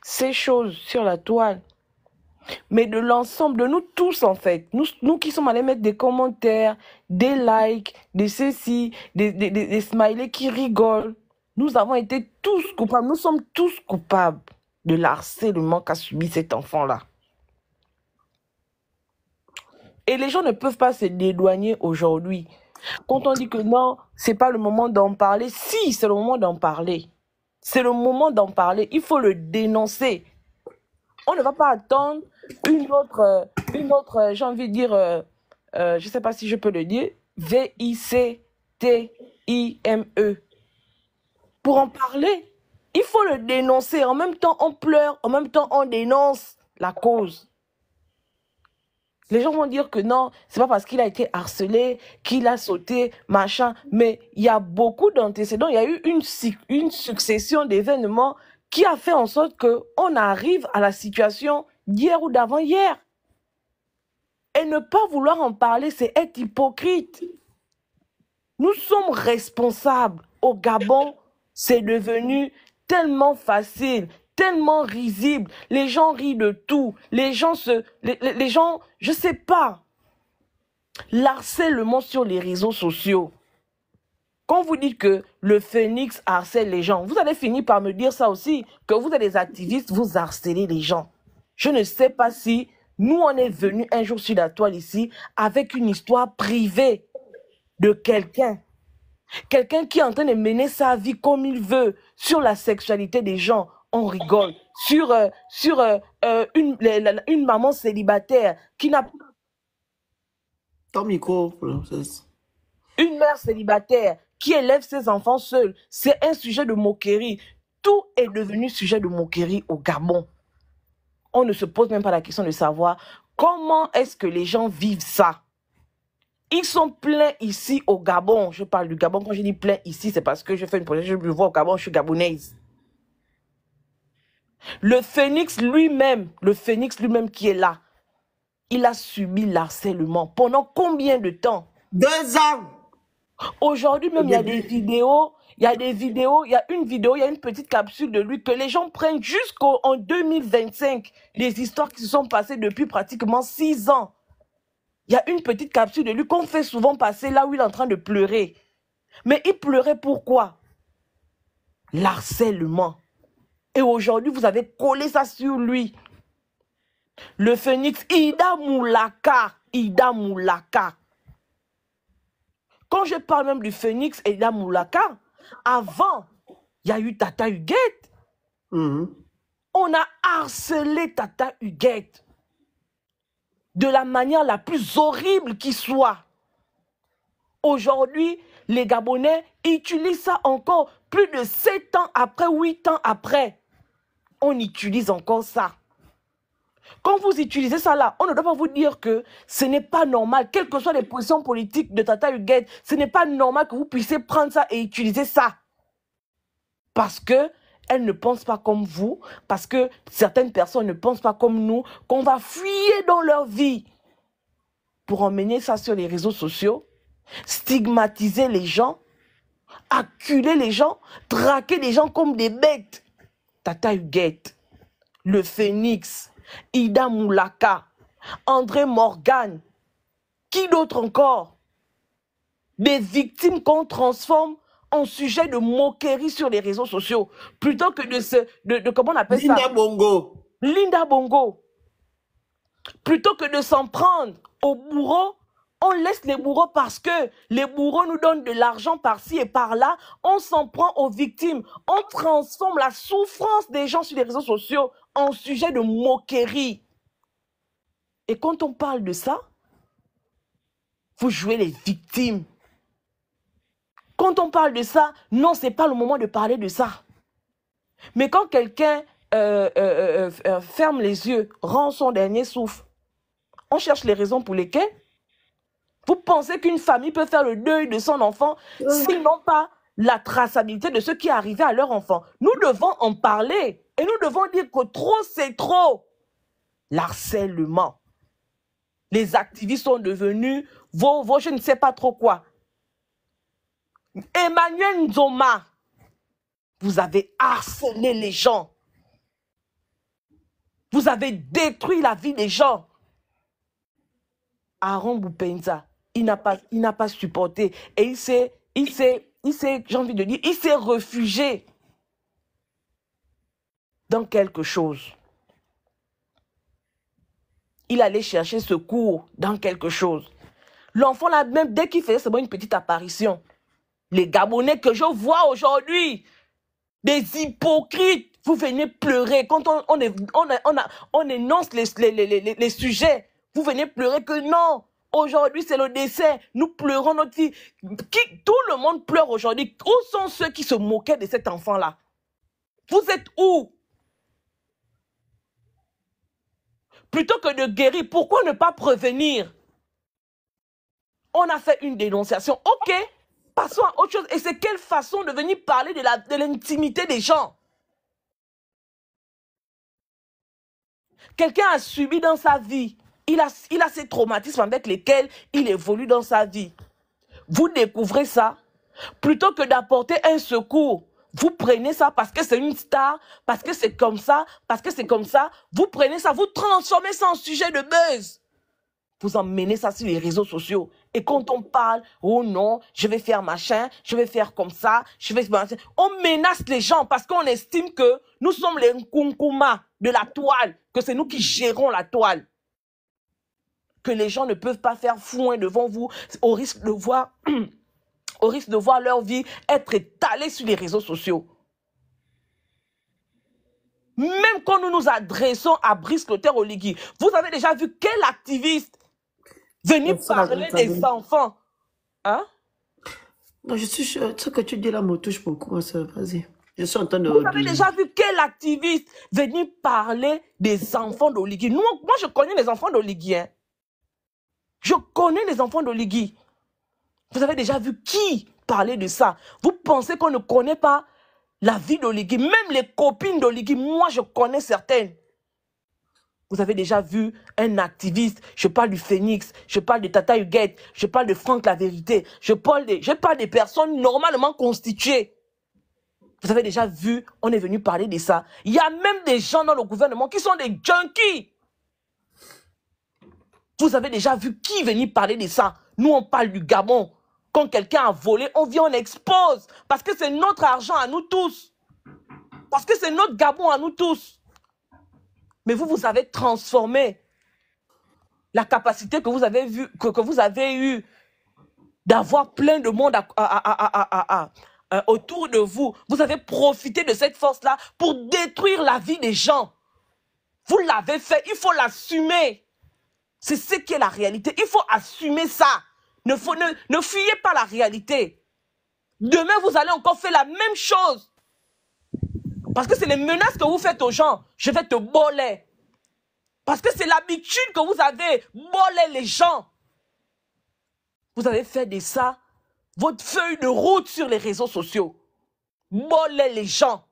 ces choses sur la toile, mais de l'ensemble de nous tous en fait. Nous qui sommes allés mettre des commentaires, des likes, des ceci, des smileys qui rigolent. Nous avons été tous coupables, nous sommes tous coupables de l'harcèlement qu'a subi cet enfant-là. Et les gens ne peuvent pas se dédouaner aujourd'hui. Quand on dit que non, c'est pas le moment d'en parler, si, c'est le moment d'en parler. C'est le moment d'en parler, il faut le dénoncer. On ne va pas attendre une autre j'ai envie de dire, je ne sais pas si je peux le dire, VICTIME. Pour en parler, il faut le dénoncer. En même temps, on pleure, en même temps, on dénonce la cause. Les gens vont dire que non, c'est pas parce qu'il a été harcelé, qu'il a sauté, machin. Mais il y a beaucoup d'antécédents. Il y a eu une succession d'événements qui a fait en sorte qu'on arrive à la situation d'hier ou d'avant-hier. Et ne pas vouloir en parler, c'est être hypocrite. Nous sommes responsables. Au Gabon, c'est devenu tellement facile, tellement risible. Les gens rient de tout. Les gens, je sais pas. L'harcèlement sur les réseaux sociaux. Quand vous dites que le Phénix harcèle les gens, vous allez finir par me dire ça aussi, que vous êtes des activistes, vous harcelez les gens. Je ne sais pas si nous, on est venus un jour sur la toile ici avec une histoire privée de quelqu'un. Quelqu'un qui est en train de mener sa vie comme il veut sur la sexualité des gens. on rigole. Sur une maman célibataire qui n'a Ton micro, une mère célibataire qui élève ses enfants seule, c'est un sujet de moquerie. Tout est devenu sujet de moquerie au Gabon. On ne se pose même pas la question de savoir comment est-ce que les gens vivent ça. Ils sont pleins ici au Gabon. Je parle du Gabon. Quand je dis plein ici, c'est parce que je fais une projection, je me vois au Gabon, je suis gabonaise. Le phénix lui-même qui est là, il a subi l'harcèlement. Pendant combien de temps? 2 ans. Aujourd'hui même, il y a des vidéos, il y a une petite capsule de lui que les gens prennent jusqu'en 2025. Les histoires qui se sont passées depuis pratiquement 6 ans. Il y a une petite capsule de lui qu'on fait souvent passer là où il est en train de pleurer. Mais il pleurait pourquoi? L'harcèlement. Et aujourd'hui, vous avez collé ça sur lui. Le phénix, Ida Moulaka. Quand je parle même du phénix et Ida Moulaka, avant, il y a eu Tata Huguette. On a harcelé Tata Huguette de la manière la plus horrible qui soit. Aujourd'hui, les Gabonais utilisent ça encore plus de 7 ans après, 8 ans après. On utilise encore ça. Quand vous utilisez ça là, on ne doit pas vous dire que ce n'est pas normal, quelles que soient les positions politiques de Tata Huguette, ce n'est pas normal que vous puissiez prendre ça et utiliser ça. Parce que elles ne pensent pas comme vous, parce que certaines personnes ne pensent pas comme nous, qu'on va fuyer dans leur vie pour emmener ça sur les réseaux sociaux, stigmatiser les gens, acculer les gens, traquer les gens comme des bêtes. Tata Huguette, le phénix, Ida Moulaka, André Morgan, qui d'autre encore? Des victimes qu'on transforme en sujet de moquerie sur les réseaux sociaux, plutôt que de comment on appelle ça? Linda Bongo. Plutôt que de s'en prendre aux bourreaux, on laisse les bourreaux parce que les bourreaux nous donnent de l'argent par-ci et par-là. On s'en prend aux victimes. On transforme la souffrance des gens sur les réseaux sociaux en sujet de moquerie. Et quand on parle de ça, vous jouez les victimes. Quand on parle de ça, non, ce n'est pas le moment de parler de ça. Mais quand quelqu'un ferme les yeux, rend son dernier souffle, on cherche les raisons pour lesquelles. Vous pensez qu'une famille peut faire le deuil de son enfant s'ils n'ont pas la traçabilité de ce qui est arrivé à leur enfant? Nous devons en parler et nous devons dire que trop, c'est trop. L'harcèlement. Les activistes sont devenus vos je ne sais pas trop quoi. Emmanuel Nzoma, vous avez harcelé les gens. Vous avez détruit la vie des gens. Aaron Boupenza, il n'a pas supporté. Et il s'est, j'ai envie de dire, il s'est réfugié dans quelque chose. Il allait chercher secours dans quelque chose. L'enfant là, même dès qu'il faisait seulement une petite apparition, les Gabonais que je vois aujourd'hui, des hypocrites, vous venez pleurer. Quand on énonce les sujets, vous venez pleurer que non, aujourd'hui c'est le décès, nous pleurons notre fille. Tout le monde pleure aujourd'hui. Où sont ceux qui se moquaient de cet enfant-là? Vous êtes où? Plutôt que de guérir, pourquoi ne pas prévenir? On a fait une dénonciation, ok, passons à autre chose. Et c'est quelle façon de venir parler de l'intimité des gens? Quelqu'un a subi dans sa vie. Il a ces traumatismes avec lesquels il évolue dans sa vie. Vous découvrez ça. Plutôt que d'apporter un secours, vous prenez ça parce que c'est une star, parce que c'est comme ça, parce que c'est comme ça. Vous prenez ça, vous transformez ça en sujet de buzz. Vous emmenez ça sur les réseaux sociaux. Et quand on parle, oh non, je vais faire machin, je vais faire comme ça, on menace les gens parce qu'on estime que nous sommes les Nkunkuma de la toile, que c'est nous qui gérons la toile. Que les gens ne peuvent pas faire foin devant vous au risque de voir leur vie être étalée sur les réseaux sociaux. même quand nous nous adressons à Brice Clotaire Oligui, vous avez déjà vu quel activiste venir parler des enfants? Hein? Non, je suis sûr, ce que tu dis là me touche beaucoup, ma soeur. Vas-y. Je suis en train de... Vous avez déjà vu quel activiste venir parler des enfants d'Oligui? Moi, je connais les enfants d'Oligui. Hein. Je connais les enfants d'Oligui. Vous avez déjà vu qui parler de ça? Vous pensez qu'on ne connaît pas la vie d'Oligui? Même les copines d'Oligui, moi, je connais certaines. Vous avez déjà vu un activiste, je parle du Phénix, je parle de Tata Huguette, je parle de Franck La Vérité, je parle des personnes normalement constituées. Vous avez déjà vu, on est venu parler de ça. Il y a même des gens dans le gouvernement qui sont des junkies. Vous avez déjà vu qui venir parler de ça? Nous, on parle du Gabon. Quand quelqu'un a volé, on vient, on expose. Parce que c'est notre argent à nous tous. Parce que c'est notre Gabon à nous tous. Mais vous avez transformé la capacité que vous avez vue, que vous avez eue d'avoir plein de monde autour de vous. Vous avez profité de cette force-là pour détruire la vie des gens. Vous l'avez fait, il faut l'assumer. C'est ce qui est la réalité. Il faut assumer ça. Ne fuyez pas la réalité. Demain, vous allez encore faire la même chose. Parce que c'est les menaces que vous faites aux gens. Je vais te boler. Parce que c'est l'habitude que vous avez. Boler les gens. Vous avez fait de ça votre feuille de route sur les réseaux sociaux. Boler les gens.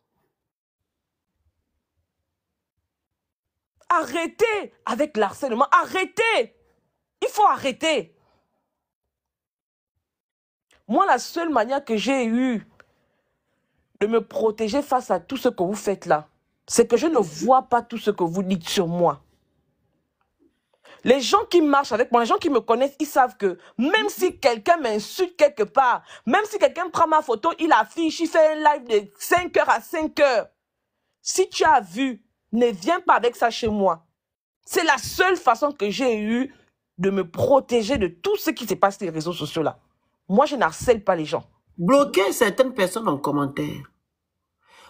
Arrêtez avec l'harcèlement. Arrêtez. Il faut arrêter. Moi, la seule manière que j'ai eue de me protéger face à tout ce que vous faites là, c'est que je ne vois pas tout ce que vous dites sur moi. Les gens qui marchent avec moi, les gens qui me connaissent, ils savent que même si quelqu'un m'insulte quelque part, même si quelqu'un prend ma photo, il affiche, il fait un live de 5h à 5h. Si tu as vu, ne viens pas avec ça chez moi. C'est la seule façon que j'ai eue de me protéger de tout ce qui se passe sur les réseaux sociaux là. Moi, je n'harcèle pas les gens. Bloquer certaines personnes en commentaire.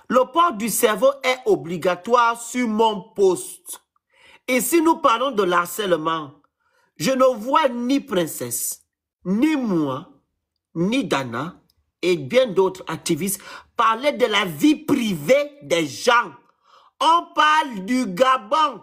Le port du cerveau est obligatoire sur mon post. Et si nous parlons de l'harcèlement, je ne vois ni Princesse, ni moi, ni Dana et bien d'autres activistes parler de la vie privée des gens. On parle du Gabon.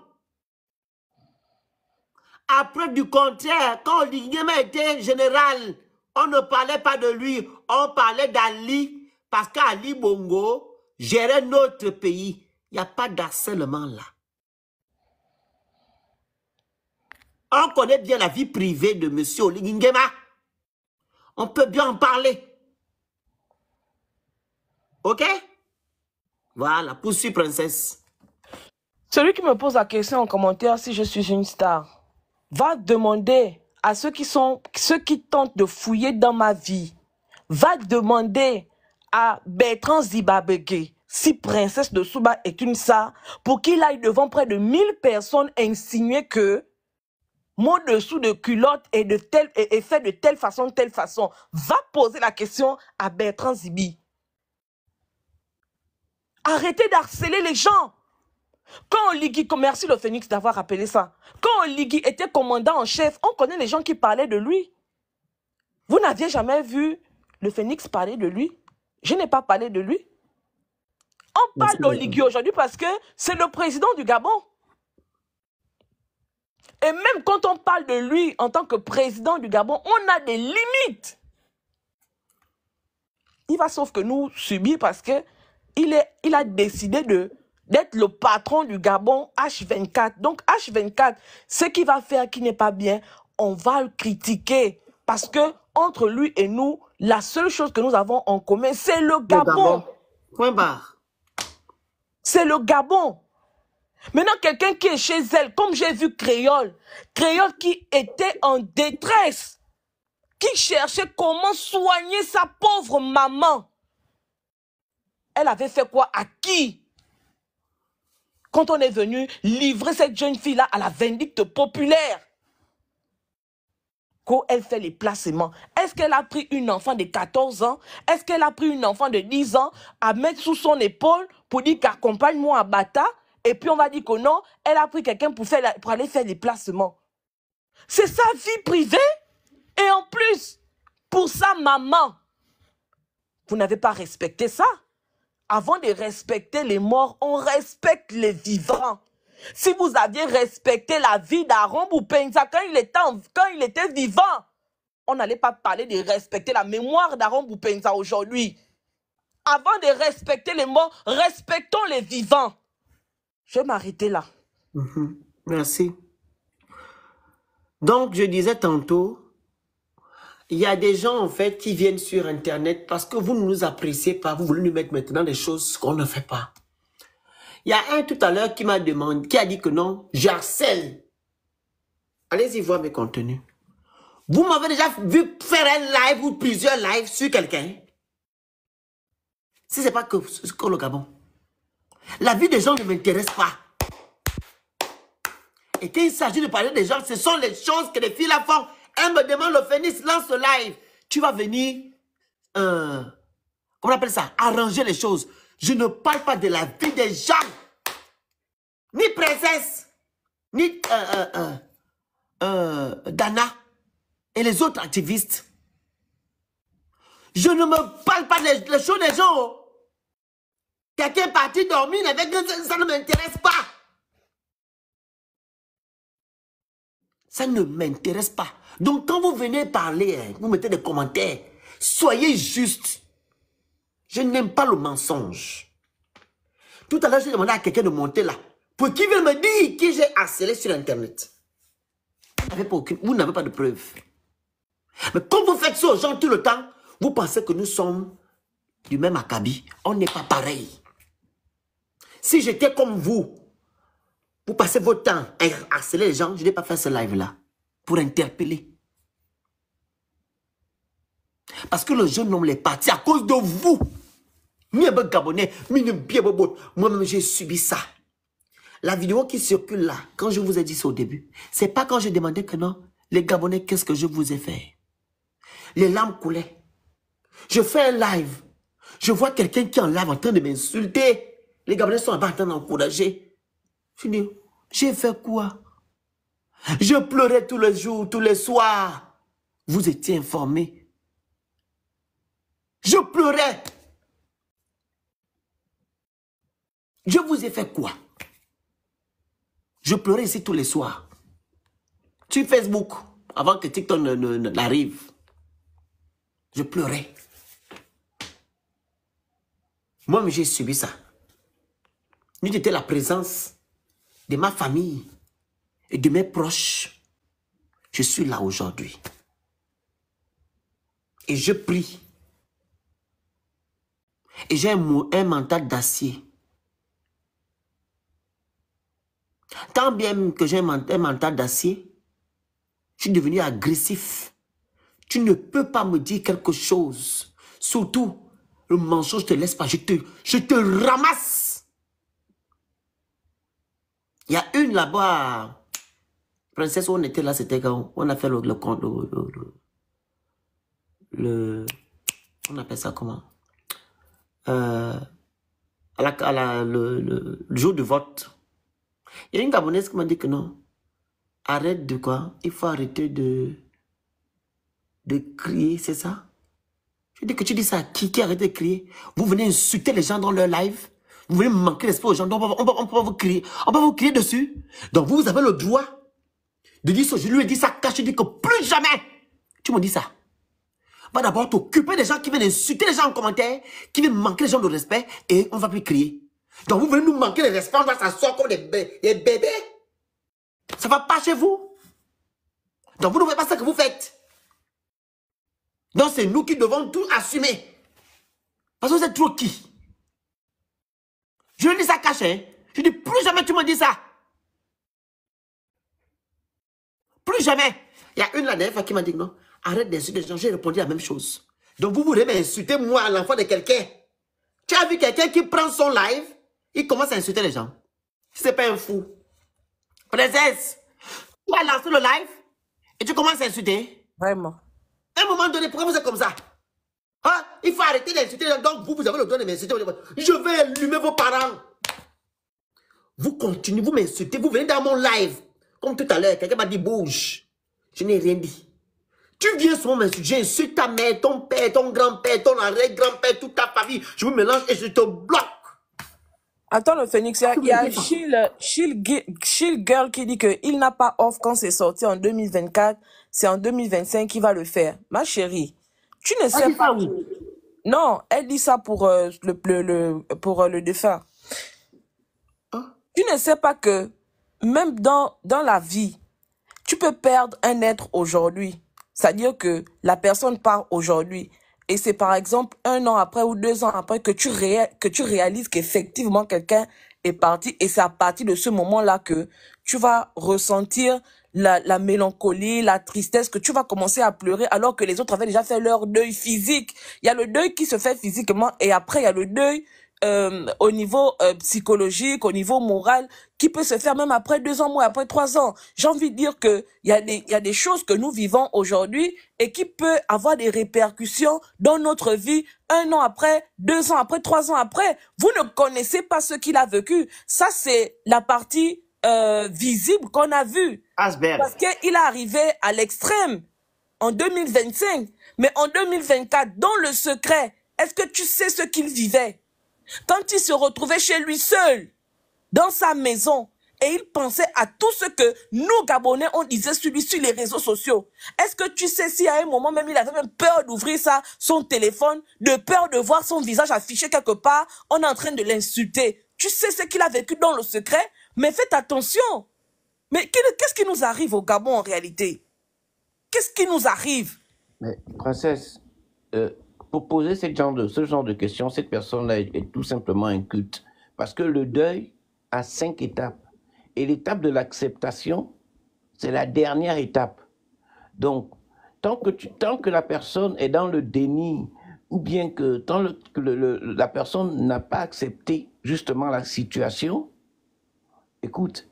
Après, du contraire, quand Oligui était général, on ne parlait pas de lui, on parlait d'Ali, parce qu'Ali Bongo gérait notre pays. Il n'y a pas d'harcèlement là. On connaît bien la vie privée de M. Oligui Nguema. On peut bien en parler. Ok? Voilà, poursuis, Princesse. Celui qui me pose la question en commentaire si je suis une star, va demander à ceux qui tentent de fouiller dans ma vie, va demander à Bertrand Zibabege si Princesse de Souba est une star pour qu'il aille devant près de 1000 personnes insinuer que mon dessous de culotte est fait de telle façon, telle façon. Va poser la question à Bertrand Zibi. Arrêtez d'harceler les gens. Quand Oligui, merci le Phénix d'avoir rappelé ça. Quand Oligui était commandant en chef, on connaît les gens qui parlaient de lui. Vous n'aviez jamais vu le Phénix parler de lui? Je n'ai pas parlé de lui. On parle d'Oligui aujourd'hui parce que c'est le président du Gabon. Et même quand on parle de lui en tant que président du Gabon, on a des limites. Il va sauf que nous subir parce que il a décidé d'être le patron du Gabon H24. Donc H24, ce qu'il va faire qui n'est pas bien, on va le critiquer. Parce que entre lui et nous, la seule chose que nous avons en commun, c'est le Gabon. Point barre. C'est le Gabon. Maintenant, quelqu'un qui est chez elle, comme j'ai vu Créole qui était en détresse, qui cherchait comment soigner sa pauvre maman. Elle avait fait quoi à qui? Quand on est venu livrer cette jeune fille-là à la vindicte populaire. Quand elle fait les placements, est-ce qu'elle a pris une enfant de 14 ans? Est-ce qu'elle a pris une enfant de 10 ans à mettre sous son épaule pour dire qu'accompagne-moi à Bata? Et puis on va dire que non, elle a pris quelqu'un pour aller faire des placements. C'est sa vie privée. Et en plus, pour sa maman, vous n'avez pas respecté ça. Avant de respecter les morts, on respecte les vivants. Si vous aviez respecté la vie d'Aaron Boupenza quand il était vivant, on n'allait pas parler de respecter la mémoire d'Aaron Boupenza aujourd'hui. Avant de respecter les morts, respectons les vivants. Je vais m'arrêter là. Merci. Donc, je disais tantôt, il y a des gens, en fait, qui viennent sur Internet parce que vous ne nous appréciez pas. Vous voulez nous mettre maintenant des choses qu'on ne fait pas. Il y a un tout à l'heure qui m'a demandé, qui a dit que non, j'harcèle. Allez-y voir mes contenus. Vous m'avez déjà vu faire un live ou plusieurs lives sur quelqu'un. Si ce n'est pas que le Gabon. La vie des gens ne m'intéresse pas. Et quand il s'agit de parler des gens, ce sont les choses que les filles la font. Elle me demande, le Phénix, lance le live. Tu vas venir, comment on appelle ça, arranger les choses. Je ne parle pas de la vie des gens. Ni Princesse, ni Dana et les autres activistes. Je ne me parle pas des choses des gens. Quelqu'un est parti dormir avec ça ne m'intéresse pas. Ça ne m'intéresse pas. Donc, quand vous venez parler, vous mettez des commentaires, soyez juste. Je n'aime pas le mensonge. Tout à l'heure, j'ai demandé à quelqu'un de monter là, pour qu'il vienne me dire qui j'ai harcelé sur Internet. Vous n'avez pas de preuves. Mais quand vous faites ça aux gens tout le temps, vous pensez que nous sommes du même acabit. On n'est pas pareil. Si j'étais comme vous passez votre temps à harceler les gens, je n'ai pas fait ce live-là pour interpeller. Parce que le jeune homme est parti à cause de vous. Moi-même, j'ai subi ça. La vidéo qui circule là, quand je vous ai dit ça au début, c'est pas quand je demandais que non, les Gabonais, qu'est-ce que je vous ai fait? Les larmes coulaient. Je fais un live. Je vois quelqu'un qui est en live en train de m'insulter. Les Gabonais sont en train d'encourager. Je dis, j'ai fait quoi? Je pleurais tous les jours, tous les soirs. Vous étiez informés. Je pleurais. Je vous ai fait quoi? Je pleurais ici tous les soirs. Sur Facebook, avant que TikTok n'arrive. Je pleurais. Moi, j'ai subi ça. Nous étions la présence de ma famille et de mes proches. Je suis là aujourd'hui. Et je prie. Et j'ai un mental d'acier. Tant bien que j'ai un mental d'acier, je suis devenu agressif. Tu ne peux pas me dire quelque chose. Surtout, le mensonge ne te laisse pas. Je te ramasse. Il y a une là-bas, Princesse, où on était là, c'était quand on a fait on appelle ça comment? Le jour du vote. Il y a une Gabonaise qui m'a dit que non. Arrête de quoi? Il faut arrêter de crier, c'est ça? Je dis que tu dis ça à qui arrête de crier? Vous venez insulter les gens dans leur live? Vous venez manquer l'esprit aux gens, donc on peut vous crier. On peut vous crier dessus. Donc vous avez le droit de dire ça. Je lui ai dit ça caché, je dis que plus jamais tu me dis ça. Va d'abord t'occuper des gens qui viennent insulter les gens en commentaire, qui viennent manquer les gens de respect, et on va plus crier. Donc vous venez nous manquer de respect, on va s'asseoir comme des bébés. Ça va pas chez vous. Donc vous ne faites pas ça que vous faites. Donc c'est nous qui devons tout assumer. Parce que vous êtes trop qui? Je lui dis ça caché. Je dis plus jamais tu me dis ça. Plus jamais. Il y a une la dernière fois qui m'a dit non. Arrête d'insulter les gens. J'ai répondu la même chose. Donc vous voulez m'insulter moi, l'enfant de quelqu'un. Tu as vu quelqu'un qui prend son live, il commence à insulter les gens. C'est pas un fou. Princesse, tu as lancé le live et tu commences à insulter. Vraiment. À un moment donné, pourquoi vous êtes comme ça? Hein? Il faut arrêter d'insulter les gens. Donc vous avez le droit de m'insulter. Je vais allumer vos parents. Vous continuez, vous m'insultez, vous venez dans mon live. Comme tout à l'heure, quelqu'un m'a dit bouge. Je n'ai rien dit. Tu viens souvent m'insulter, j'insulte ta mère, ton père, ton grand-père, ton arrière-grand-père, toute ta famille. Je vous mélange et je te bloque. Attends, le Phoenix, il y a Chill Girl qui dit qu'il n'a pas off quand c'est sorti en 2024. C'est en 2025 qu'il va le faire. Ma chérie, tu ne sais pas. Oui. Non, elle dit ça pour le défunt. Hein? Tu ne sais pas que même dans la vie, tu peux perdre un être aujourd'hui. C'est-à-dire que la personne part aujourd'hui. Et c'est par exemple 1 an après ou 2 ans après que tu réalises qu'effectivement quelqu'un est parti. Et c'est à partir de ce moment-là que tu vas ressentir la mélancolie, la tristesse, que tu vas commencer à pleurer alors que les autres avaient déjà fait leur deuil physique. Il y a le deuil qui se fait physiquement et après il y a le deuil au niveau psychologique, au niveau moral, qui peut se faire même après 2 ans, ou après 3 ans. J'ai envie de dire que il y a des choses que nous vivons aujourd'hui et qui peut avoir des répercussions dans notre vie 1 an après, 2 ans après, 3 ans après. Vous ne connaissez pas ce qu'il a vécu. Ça, c'est la partie visible qu'on a vue. Asberg. Parce qu'il est arrivé à l'extrême en 2025. Mais en 2024, dans le secret, est-ce que tu sais ce qu'il vivait? Quand il se retrouvait chez lui seul, dans sa maison, et il pensait à tout ce que nous, Gabonais, on disait sur lui, sur les réseaux sociaux. Est-ce que tu sais si à un moment même, il avait même peur d'ouvrir son téléphone, de peur de voir son visage affiché quelque part, on est en train de l'insulter. Tu sais ce qu'il a vécu dans le secret, mais faites attention. Mais qu'est-ce qui nous arrive au Gabon en réalité? Qu'est-ce qui nous arrive? Mais, princesse, pour poser ce genre de questions, cette personne-là est tout simplement inculte. Parce que le deuil a 5 étapes. Et l'étape de l'acceptation, c'est la dernière étape. Donc, tant que la personne est dans le déni, ou bien que la personne n'a pas accepté justement la situation, écoute,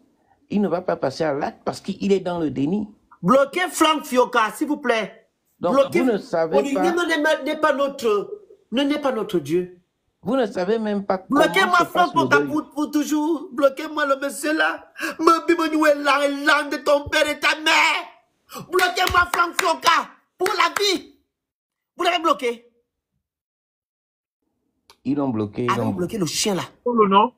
il ne va pas passer à l'acte parce qu'il est dans le déni. Bloquez Franck Fioka, s'il vous plaît. Donc, Bloquez. vous ne savez pas... n'est pas notre Dieu. Vous ne savez même pas comment Bloquez-moi se passe Franck le Fioka deuil. pour toujours. Bloquez-moi le monsieur là. Me bibonoué la langue de ton père et ta mère. Bloquez-moi Franck Fioka pour la vie. Vous l'avez bloqué. Ils l'ont bloqué. Allons bloquer le chien là. Le nom?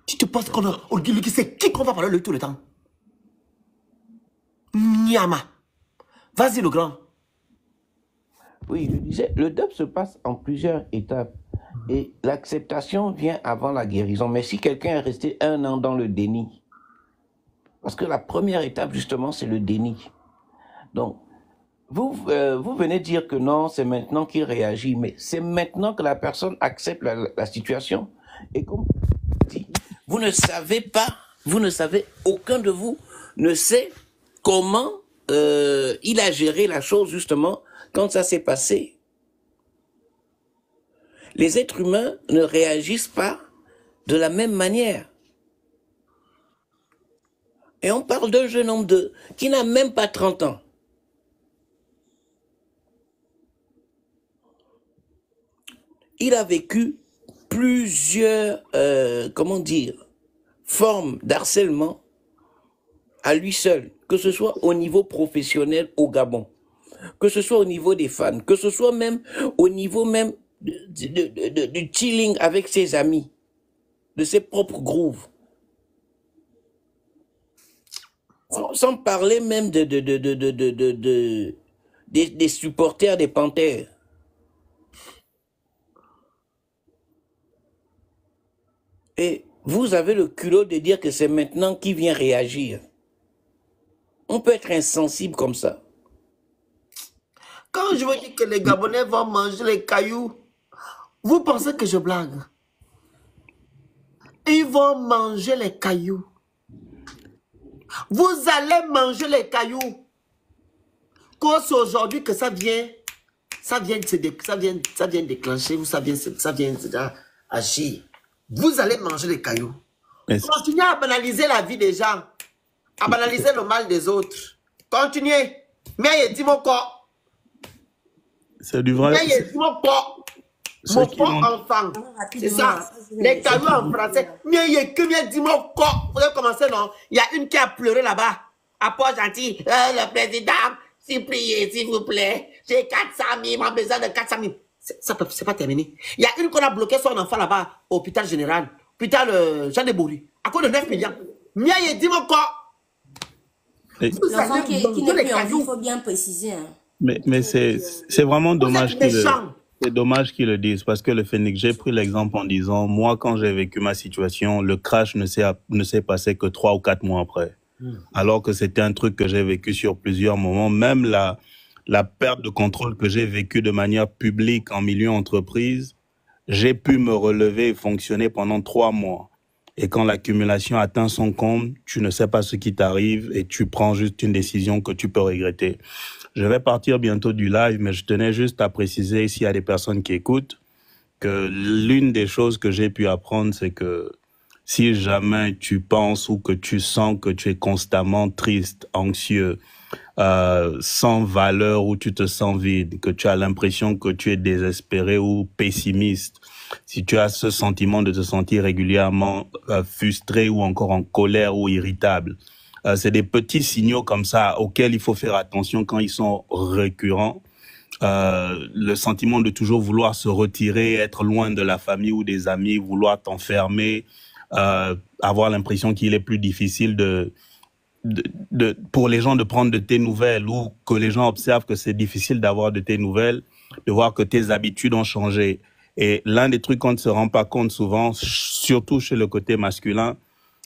Tu te penses qu'on a... C'est qui qu'on va parler le tout le temps? Nyama. Vas-y le grand. Oui, je disais, le deuil se passe en plusieurs étapes. Et l'acceptation vient avant la guérison. Mais si quelqu'un est resté 1 an dans le déni, parce que la première étape, justement, c'est le déni. Donc, vous venez dire que non, c'est maintenant qu'il réagit, mais c'est maintenant que la personne accepte la situation. Et comme dit, vous ne savez pas, aucun de vous ne sait comment il a géré la chose, justement, quand ça s'est passé. Les êtres humains ne réagissent pas de la même manière. Et on parle d'un jeune homme qui n'a même pas 30 ans. Il a vécu plusieurs, formes d'harcèlement à lui seul, que ce soit au niveau professionnel au Gabon, que ce soit au niveau des fans, que ce soit même au niveau même du chilling avec ses amis, de ses propres grooves. Sans parler même des supporters des Panthères. Et vous avez le culot de dire que c'est maintenant qu'il vient réagir. On peut être insensible comme ça. Quand je vous dis que les Gabonais vont manger les cailloux, vous pensez que je blague? Ils vont manger les cailloux. Vous allez manger les cailloux. Quand c'est aujourd'hui que ça vient déclencher, ça vient agir. Vous allez manger les cailloux. Continuez à banaliser la vie des gens, à banaliser le mal des autres. Continuez. Mais il dit mon corps. C'est du vrai. ceux Mon qui bon l'ont... enfant. C'est Rapidement, ça. Les cailloux en français. Mieux y est que mieux dis-moi quoi. Vous avez commencé, non? Il y a une qui a pleuré là-bas. À Port Gentil. Le président, s'il plaît, s'il vous plaît. J'ai 400 000, j'ai besoin de 400 000. C'est pas terminé. Il y a une qu'on a bloqué son enfant là-bas au hôpital général. Hôpital Jean de Bourri. À cause de 9 millions. Mieux y est dis-moi quoi. L'enfant qui n'est plus en vie, il faut bien préciser. Hein. Mais c'est vraiment dommage c'est dommage qu'ils le disent, parce que le Phénix, j'ai pris l'exemple en disant, moi, quand j'ai vécu ma situation, le crash ne s'est passé que 3 ou 4 mois après. Alors que c'était un truc que j'ai vécu sur plusieurs moments. Même la perte de contrôle que j'ai vécue de manière publique en milieu entreprise, j'ai pu me relever et fonctionner pendant 3 mois. Et quand l'accumulation atteint son comble, tu ne sais pas ce qui t'arrive et tu prends juste une décision que tu peux regretter. Je vais partir bientôt du live, mais je tenais juste à préciser, s'il y a des personnes qui écoutent, que l'une des choses que j'ai pu apprendre, c'est que si jamais tu penses ou que tu sens que tu es constamment triste, anxieux, sans valeur, ou tu te sens vide, que tu as l'impression que tu es désespéré ou pessimiste, si tu as ce sentiment de te sentir régulièrement frustré ou encore en colère ou irritable, c'est des petits signaux comme ça auxquels il faut faire attention quand ils sont récurrents. Le sentiment de toujours vouloir se retirer, être loin de la famille ou des amis, vouloir t'enfermer, avoir l'impression qu'il est plus difficile pour les gens de prendre de tes nouvelles, ou que les gens observent que c'est difficile d'avoir de tes nouvelles, de voir que tes habitudes ont changé. Et l'un des trucs qu'on ne se rend pas compte souvent, surtout chez le côté masculin,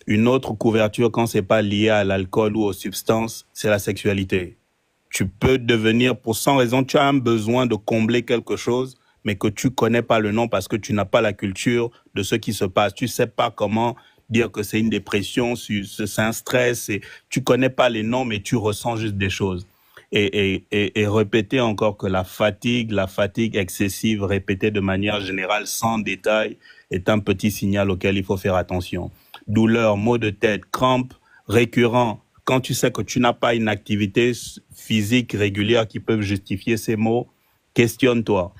une autre couverture quand c'est pas lié à l'alcool ou aux substances, c'est la sexualité. Tu peux devenir, sans raison, tu as un besoin de combler quelque chose, mais que tu connais pas le nom parce que tu n'as pas la culture de ce qui se passe. Tu sais pas comment dire que c'est une dépression, c'est un stress, tu connais pas les noms, mais tu ressens juste des choses. Et répéter encore que la fatigue excessive, répétée de manière générale, sans détail, est un petit signal auquel il faut faire attention. Douleur, maux de tête, crampes récurrents. Quand tu sais que tu n'as pas une activité physique régulière qui peut justifier ces maux, questionne-toi.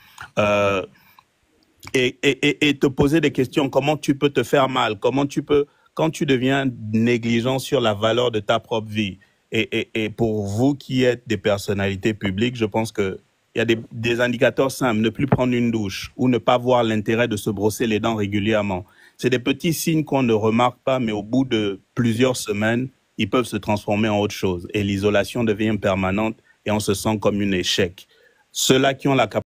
Et te poser des questions. Comment tu peux te faire mal? Comment tu peux, quand tu deviens négligent sur la valeur de ta propre vie? Et pour vous qui êtes des personnalités publiques, je pense que il y a des indicateurs simples. Ne plus prendre une douche ou ne pas voir l'intérêt de se brosser les dents régulièrement. C'est des petits signes qu'on ne remarque pas, mais au bout de plusieurs semaines, ils peuvent se transformer en autre chose. Et l'isolation devient permanente et on se sent comme un échec. Ceux-là qui ont la capacité